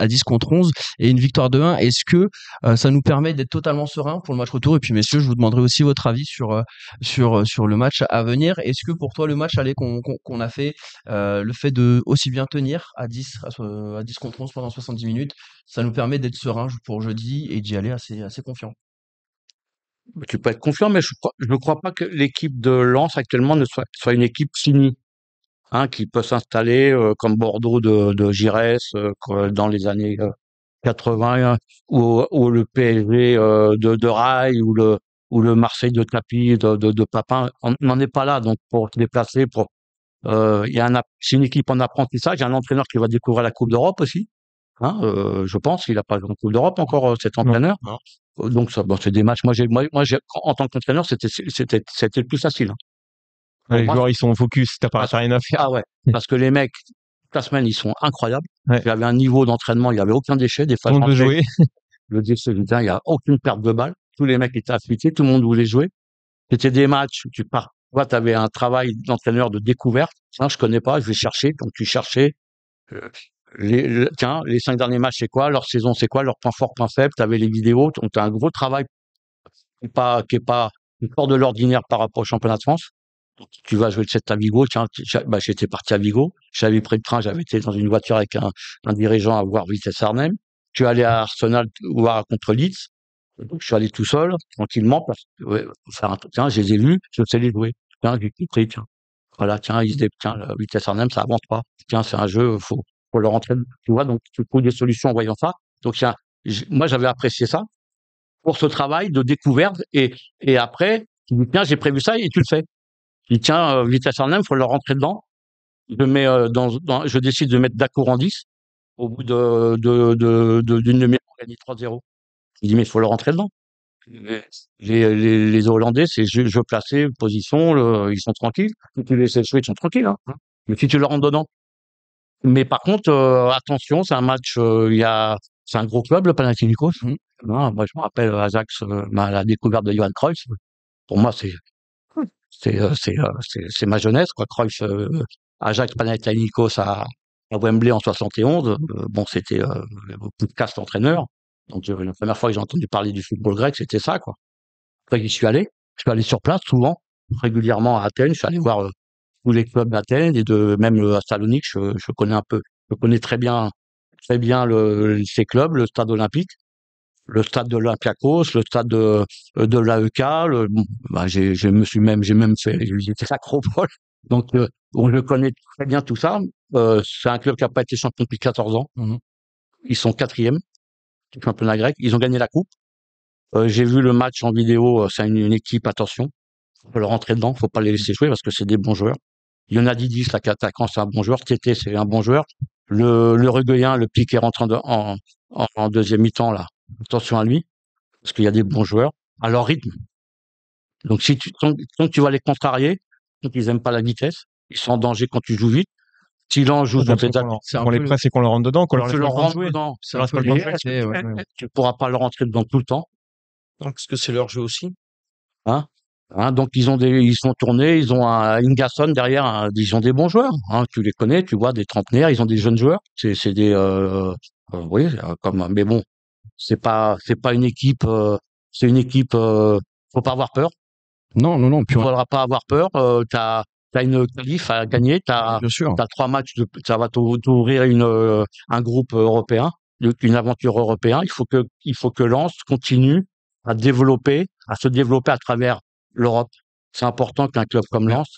10 contre 11 et une victoire de 1, est-ce que ça nous permet d'être totalement serein pour le match retour? Et puis messieurs, je vous demanderai aussi votre avis sur le match à venir. Est-ce que pour toi le match aller qu'on a fait, le fait de aussi bien tenir à 10 contre 11 pendant 70 minutes, ça nous permet d'être serein pour jeudi et d'y aller assez confiant? Tu peux être confiant, mais je crois pas que l'équipe de Lens actuellement soit une équipe finie, hein, qui peut s'installer comme Bordeaux de Giresse dans les années 80 ou le PSG de Rail ou le Marseille de Tapi de Papin. On n'en est pas là, donc pour se déplacer, c'est une équipe en apprentissage. Il y a un entraîneur qui va découvrir la Coupe d'Europe aussi. Hein, je pense qu'il a pas joué en Coupe d'Europe encore cet entraîneur. Non. Donc ça, bon, c'est des matchs. En tant qu'entraîneur, c'était le plus facile, hein. Les Moi, joueurs, ils sont focus, t'as rien à faire. ah ouais, parce que les mecs toute la semaine, ils sont incroyables. Ouais. Il y avait un niveau d'entraînement, il y avait aucun déchet. Des fois, Tout le monde veut je rentrais, jouer. je disais, putain, il y a aucune perte de balle. Tous les mecs étaient affûtés, tout le monde voulait jouer. C'était des matchs où tu pars. Tu avais un travail d'entraîneur de découverte. Tiens, je connais pas, je vais chercher. Donc tu cherchais. euh, tiens, les 5 derniers matchs, c'est quoi? Leur saison, c'est quoi? Leurs points forts, points faibles. Tu avais les vidéos. Donc tu as un gros travail qui est pas hors de l'ordinaire par rapport au championnat de France. Donc, tu vas jouer le 7 à Vigo. Tiens, j'étais parti à Vigo. J'avais pris le train. J'avais été dans une voiture avec un dirigeant à voir Vitesse Arnhem. Je suis allé à Arsenal voir contre Leeds. Donc, je suis allé tout seul, tranquillement, parce que, ouais, tiens, je les ai vus, je sais les jouer. Tiens, j'ai tout pris, tiens. Voilà, tiens, tiens, la Vitesse Arnhem, ça avance pas. Tiens, c'est un jeu, faut leur rentrer, tu vois, donc, tu trouves des solutions en voyant ça. Donc, moi, j'avais apprécié ça pour ce travail de découverte et après, tu dis, tiens, j'ai prévu ça et tu le fais. Je dis, tiens, Vitesse Arnhem, faut leur rentrer dedans. Je mets, je décide de mettre Dacour en 10 au bout d'une demi-heure, on gagne 3-0. Je dis, mais il faut leur rentrer dedans. Les Hollandais, c'est jeu placé, position, ils sont tranquilles. Si tu les laisses jouer, ils sont tranquilles, hein. Mais si tu leur rentres dedans. Mais par contre, attention, c'est un match, c'est un gros club, le Panathinaikos. Non, moi, je me rappelle Ajax, la découverte de Johan Cruyff. Pour moi, c'est ma jeunesse, quoi. Cruyff, Ajax Panathinaikos à Wembley en 71. Bon, c'était beaucoup de casse l'entraîneur. Donc, la première fois que j'ai entendu parler du football grec, c'était ça, quoi. Après, j'y suis allé. Je suis allé sur place souvent, régulièrement à Athènes. Je suis allé voir tous les clubs d'Athènes et même à Salonique. Je connais un peu, je connais très bien ces clubs, le stade olympique, le stade de l'Olympiakos, le stade de l'AEK. Bon, bah, j'ai même fait, j'étais l'Acropole. Donc, Donc je connais très bien tout ça. C'est un club qui a pas été champion depuis 14 ans. Mhm. Ils sont 4e du championnat grec. Ils ont gagné la coupe. J'ai vu le match en vidéo. C'est une équipe, attention. Faut leur rentrer dedans. Faut pas les laisser jouer parce que c'est des bons joueurs. Ionadidis, là, qui est attaquant, c'est un bon joueur. Tété, c'est un bon joueur. Le Uruguayen, le petit qui est rentré en deuxième mi-temps, là. Attention à lui. Parce qu'il y a des bons joueurs. À leur rythme. Donc tant que tu vas les contrarier, donc ils aiment pas la vitesse. Ils sont en danger quand tu joues vite. Tilan joue son pétale. C'est un Qu'on les peu- presse et qu'on leur rentre dedans, qu'on leur Tu laisse leur pas le temps de rentres jouer. dedans. C'est leur un peu laisse le pas le temps de réalité, ouais, ouais. Tu pourras pas leur rentrer dedans tout le temps. Donc, parce que c'est leur jeu aussi. Hein. Donc ils sont tournés, ils ont un Ingasson derrière, ils ont des bons joueurs. Tu les connais, tu vois, des trentenaires, ils ont des jeunes joueurs. C'est des oui, mais bon, c'est pas une équipe, c'est une équipe. Faut pas avoir peur. Non. Puis Il faudra pas avoir peur. T'as une qualif à gagner. T'as bien sûr. 3 matchs. Ça va t'ouvrir un groupe européen, une aventure européenne. Il faut que Lens continue à se développer à travers l'Europe. C'est important qu'un club comme Ouais. Lens.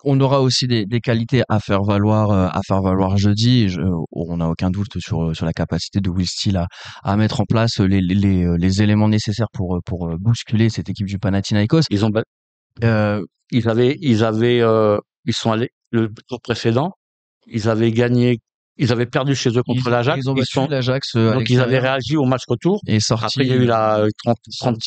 On aura aussi des qualités à faire valoir jeudi. On n'a aucun doute sur la capacité de Will Steele à mettre en place les éléments nécessaires pour bousculer cette équipe du Panathinaikos. Ils ont, ba- Euh, ils sont allés le tour précédent. Ils avaient gagné. Ils avaient perdu chez eux contre l'Ajax. Ils ont battu l'Ajax à Donc ils avaient l'extérieur réagi au match retour. et sorti. Après, il y a eu la 30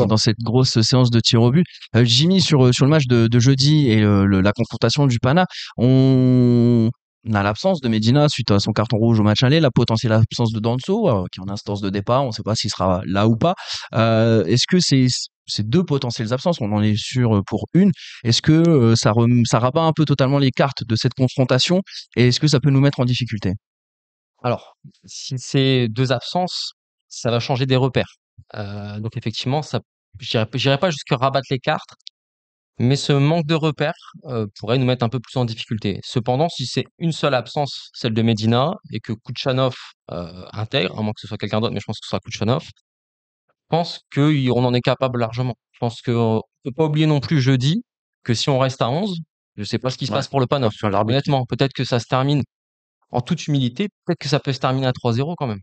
dans cette grosse séance de tir au but. Jimmy, sur le match de jeudi et la confrontation du Pana, on a l'absence de Medina suite à son carton rouge au match aller, la potentielle absence de Danso, qui est en instance de départ, on ne sait pas s'il sera là ou pas. Est-ce que ces deux potentielles absences, on en est sûr pour une, est-ce que ça rabat un peu totalement les cartes de cette confrontation et est-ce que ça peut nous mettre en difficulté? Alors, si c'est 2 absences, ça va changer des repères. Donc effectivement, ça j'irai pas jusqu'à rabattre les cartes, mais ce manque de repères, pourrait nous mettre un peu plus en difficulté. Cependant, si c'est une seule absence, celle de Medina et que Kouchanov, intègre, à moins que ce soit quelqu'un d'autre, mais je pense que ce sera Kouchanov, je pense qu'on en est capable largement. Je pense qu'on peut pas oublier non plus jeudi que si on reste à 11, je sais pas ce qui se passe pour le Panov. Sur l'arbitre. Honnêtement, peut-être que ça se termine en toute humilité, peut-être que ça peut se terminer à 3-0 quand même.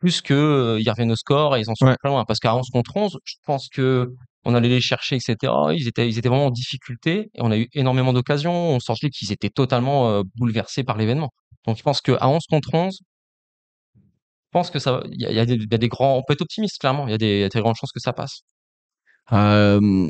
Plus que ils reviennent au score et ils en sont Ouais. pas loin. Parce qu'à 11 contre 11, je pense que on allait les chercher, etc. Ils étaient vraiment en difficulté et on a eu énormément d'occasions. On sentait qu'ils étaient totalement bouleversés par l'événement. Donc je pense qu'à 11 contre 11, je pense que ça, il y a des grands, on peut être optimiste clairement. Il y a des très grandes chances que ça passe. Euh,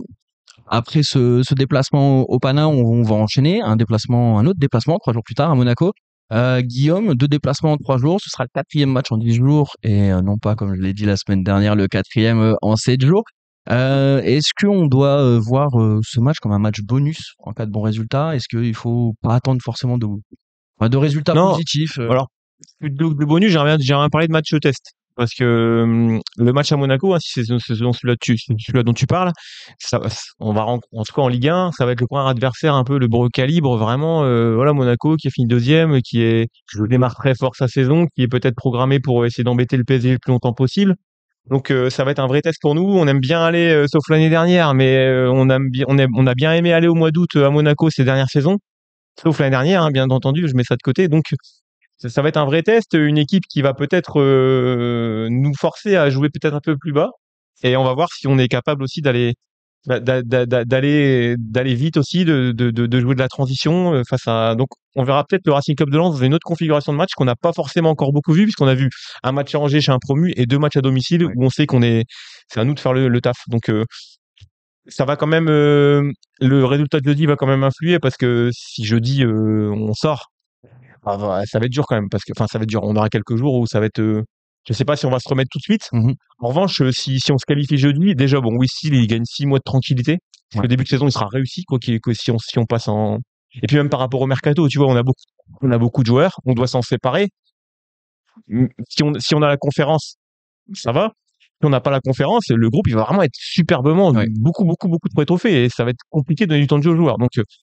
Après ce déplacement au Pana, on va enchaîner un autre déplacement 3 jours plus tard à Monaco. Guillaume, 2 déplacements en 3 jours, ce sera le 4e match en 10 jours et non pas, comme je l'ai dit la semaine dernière, le 4e en 7 jours. Est-ce qu'on doit voir ce match comme un match bonus en cas de bon résultat? Est-ce qu'il faut pas attendre forcément de résultats Non. positifs? Alors, de bonus, j'aimerais bien parler de match test. Parce que le match à Monaco, si c'est celui-là dont tu parles, on va en tout cas en Ligue 1, ça va être le premier adversaire un peu le gros calibre, vraiment. Voilà, Monaco qui a fini 2e, qui démarre très fort sa saison, qui est peut-être programmé pour essayer d'embêter le PSG le plus longtemps possible. Donc ça va être un vrai test pour nous. On aime bien aller, sauf l'année dernière, mais on a bien aimé aller au mois d'août à Monaco ces dernières saisons, sauf l'année dernière, bien entendu. Je mets ça de côté. Donc ça va être un vrai test, une équipe qui va peut-être nous forcer à jouer peut-être un peu plus bas, et on va voir si on est capable aussi d'aller vite aussi, de jouer de la transition face à. Donc on verra peut-être le Racing Club de Lens dans une autre configuration de match qu'on n'a pas forcément encore beaucoup vu, puisqu'on a vu un match à Angers chez un promu et 2 matchs à domicile où on sait c'est à nous de faire le taf. Donc ça va quand même, le résultat de jeudi va quand même influer, parce que si jeudi on sort, ça va être dur quand même, parce que ça va être dur. On aura quelques jours où ça va être. Je sais pas si on va se remettre tout de suite. Mhm. En revanche, si on se qualifie jeudi, déjà bon, Wissy il gagne 6 mois de tranquillité. Le début de saison il sera réussi, quoi que si on passe en. Et puis même par rapport au mercato, tu vois, on a beaucoup de joueurs, on doit s'en séparer. Si on a la conférence, ça va. Si on n'a pas la conférence, le groupe il va vraiment être superbement beaucoup trop étoffé, et ça va être compliqué de donner du temps de jeu aux joueurs. Donc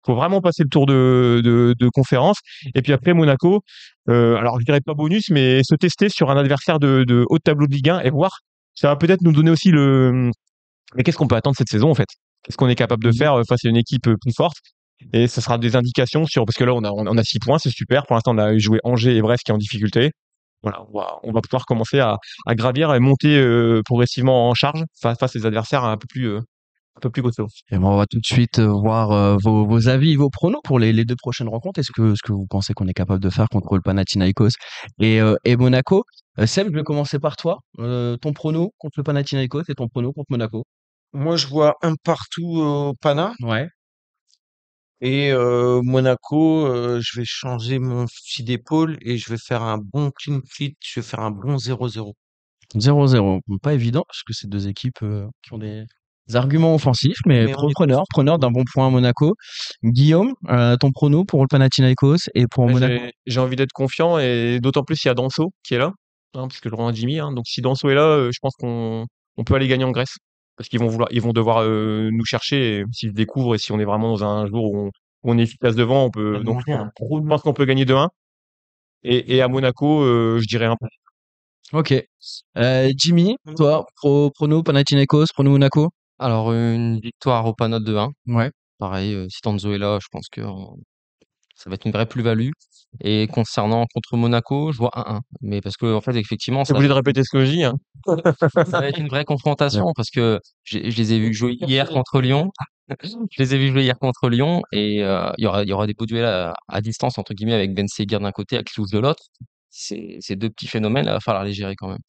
faut vraiment passer le tour de conférence, et puis après Monaco, alors je dirais pas bonus, mais se tester sur un adversaire de haut de tableau de Ligue 1 et voir, ça va peut-être nous donner aussi mais qu'est-ce qu'on peut attendre cette saison en fait, qu'est-ce qu'on est capable de faire face à une équipe plus forte. Et ça sera des indications parce que là, on a 6 points, c'est super. Pour l'instant, on a joué Angers et Brest qui est en difficulté. Voilà, on va pouvoir commencer à gravir et monter progressivement en charge face à des adversaires un peu plus costauds. Et bon, on va tout de suite voir vos avis, vos pronos pour les 2 prochaines rencontres. Ce que vous pensez qu'on est capable de faire contre le Panathinaikos et Monaco? Seb, je vais commencer par toi. Ton prono contre le Panathinaikos et ton prono contre Monaco? Moi, je vois un partout au Pana. Ouais. Et Monaco, je vais changer mon fusil d'épaule et je vais faire un bon clean sheet. Je vais faire un bon 0-0. 0-0. Pas évident parce que c'est 2 équipes qui ont des arguments offensifs, mais Mais on est preneur d'un bon point à Monaco. Guillaume, ton prono pour le Panathinaikos et pour Ouais, Monaco? j'ai envie d'être confiant et d'autant plus il y a Danso qui est là, parce que je rejoins Jimmy. Donc si Danso est là, je pense qu'on peut aller gagner en Grèce parce ils vont devoir nous chercher. Et s'ils se découvrent et si on est vraiment dans un jour où on est efficace devant, on peut. Donc je pense qu'on peut gagner 2-1. Et à Monaco, je dirais un point. Ok. Jimmy, toi, prono Panathinaikos, prono Monaco? Alors, une victoire au Pana 2-1. Ouais. Pareil, si Tanzo est là, je pense que ça va être une vraie plus-value. Et concernant contre Monaco, je vois 1-1. Mais parce que, en fait, effectivement, T'es obligé de répéter ce que je dis. ça va être une vraie confrontation parce que je les ai vus jouer hier contre Lyon. Je les ai vus jouer hier contre Lyon et il y aura des beaux duels à distance, entre guillemets, avec Ben Seguir d'un côté, avec Cluj de l'autre. C'est 2 petits phénomènes, il va falloir les gérer quand même.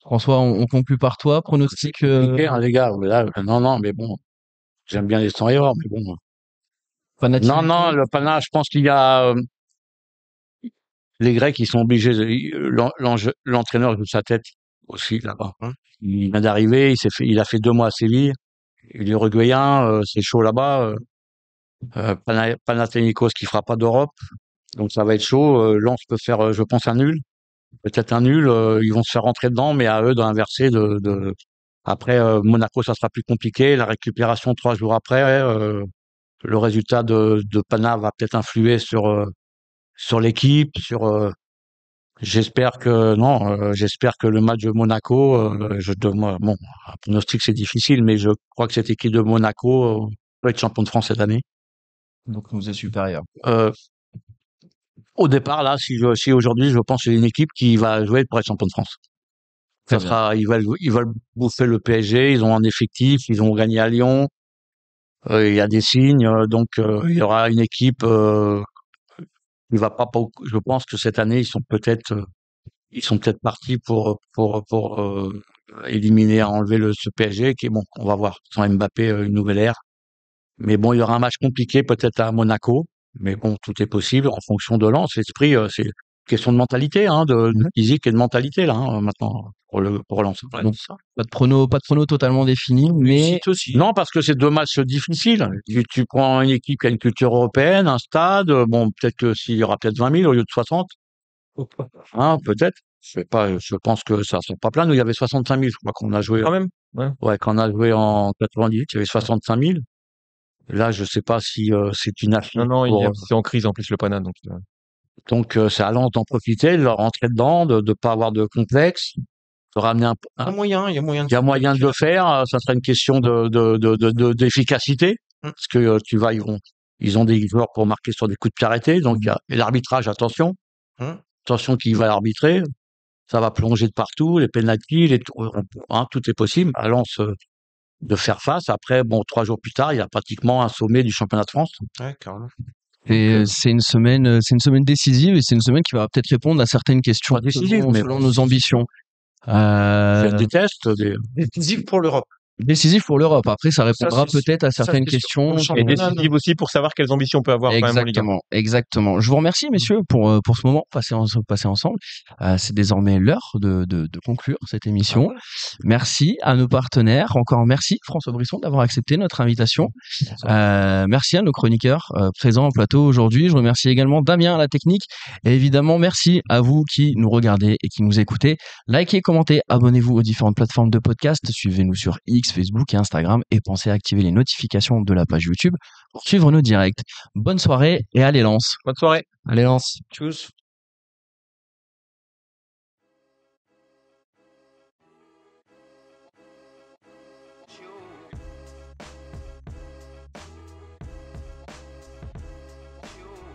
François, on conclut par toi. Pronostic Compliqué, hein, les gars. Mais là, non, mais bon, j'aime bien les 100 erreurs, mais bon. Non, Panathinaikos? le Pana, je pense qu'il y a les Grecs, ils sont obligés. L'entraîneur joue sa tête aussi là-bas. Hein. Il vient d'arriver, il a fait 2 mois à Séville. Il est uruguayen, c'est chaud là-bas. Panathinaikos qui fera pas d'Europe, donc ça va être chaud. Lens peut faire, je pense, un nul, peut-être un nul. Ils vont se faire rentrer dedans, mais à eux d'inverser. Après, Monaco, ça sera plus compliqué. La récupération 3 jours après, le résultat de Pana va peut-être influer sur l'équipe, j'espère que non, j'espère que le match de Monaco, bon, un pronostic c'est difficile, mais je crois que cette équipe de Monaco peut être champion de France cette année. Donc nous est supérieur. Au départ, là, si aujourd'hui, je pense que c'est une équipe qui va jouer pour être champion de France. Très bien. Ils veulent bouffer le PSG, ils ont un effectif, ils ont gagné à Lyon, il y a des signes, donc il y aura une équipe qui va pas, je pense que cette année, ils sont peut-être partis pour éliminer, enlever ce PSG qui est bon, on va voir. Sans Mbappé, une nouvelle ère. Mais bon, il y aura un match compliqué peut-être à Monaco. Mais bon, tout est possible en fonction de Lens. L'esprit, c'est une question de mentalité, hein, de physique et de mentalité là, maintenant pour Lens. Ouais, Donc, c'est ça. pas de prono totalement défini, mais Réussite aussi. Non, parce que c'est 2 matchs difficiles. Tu prends une équipe qui a une culture européenne, un stade. Bon, peut-être que s'il y aura peut-être 20 000 au lieu de 60. Hein, peut-être. Je sais pas, je pense que ça sera pas plein. Nous, il y avait 65 000, je crois qu'on a joué. Quand même. Ouais. Ouais, quand on a joué en 98, il y avait 65 000. Là, je sais pas si c'est une affiche Non, pour. c'est en crise en plus le Pana. Donc, c'est à Lens d'en profiter, de leur rentrer dedans, de pas avoir de complexe, de ramener Il y a moyen, il y a moyen il y a moyen de le faire. Ça sera une question d'efficacité, parce que ils ont des joueurs pour marquer sur des coups de pied arrêtés. Donc, et l'arbitrage, attention, attention qui va arbitrer. Ça va plonger de partout, les pénaltys, tout est possible. À Lens, de faire face. Après, bon, 3 jours plus tard, il y a pratiquement un sommet du championnat de France. Ouais, carrément. et c'est une semaine décisive et c'est une semaine qui va peut-être répondre à certaines questions Pas décisive, mais selon nos ambitions. Faire des tests, Décisif pour l'Europe. Décisif pour l'Europe. Après, ça répondra c'est sûr. peut-être à Ça, certaines c'est sûr. questions. Pour le Et championnat, décisive aussi pour savoir quelles ambitions on peut avoir quand même en Ligue 1. Exactement. Je vous remercie, messieurs, pour ce moment passé ensemble. C'est désormais l'heure de conclure cette émission. Merci à nos partenaires. Encore merci, François Brisson, d'avoir accepté notre invitation. Merci à nos chroniqueurs présents en plateau aujourd'hui. Je remercie également Damien à la technique. Et évidemment, merci à vous qui nous regardez et qui nous écoutez. Likez, commentez, abonnez-vous aux différentes plateformes de podcast. Suivez-nous sur X, Facebook et Instagram. Et pensez à activer les notifications de la page YouTube pour suivre nos directs. Bonne soirée et allez Lens. Bonne soirée. Allez, Lens. Tchuss.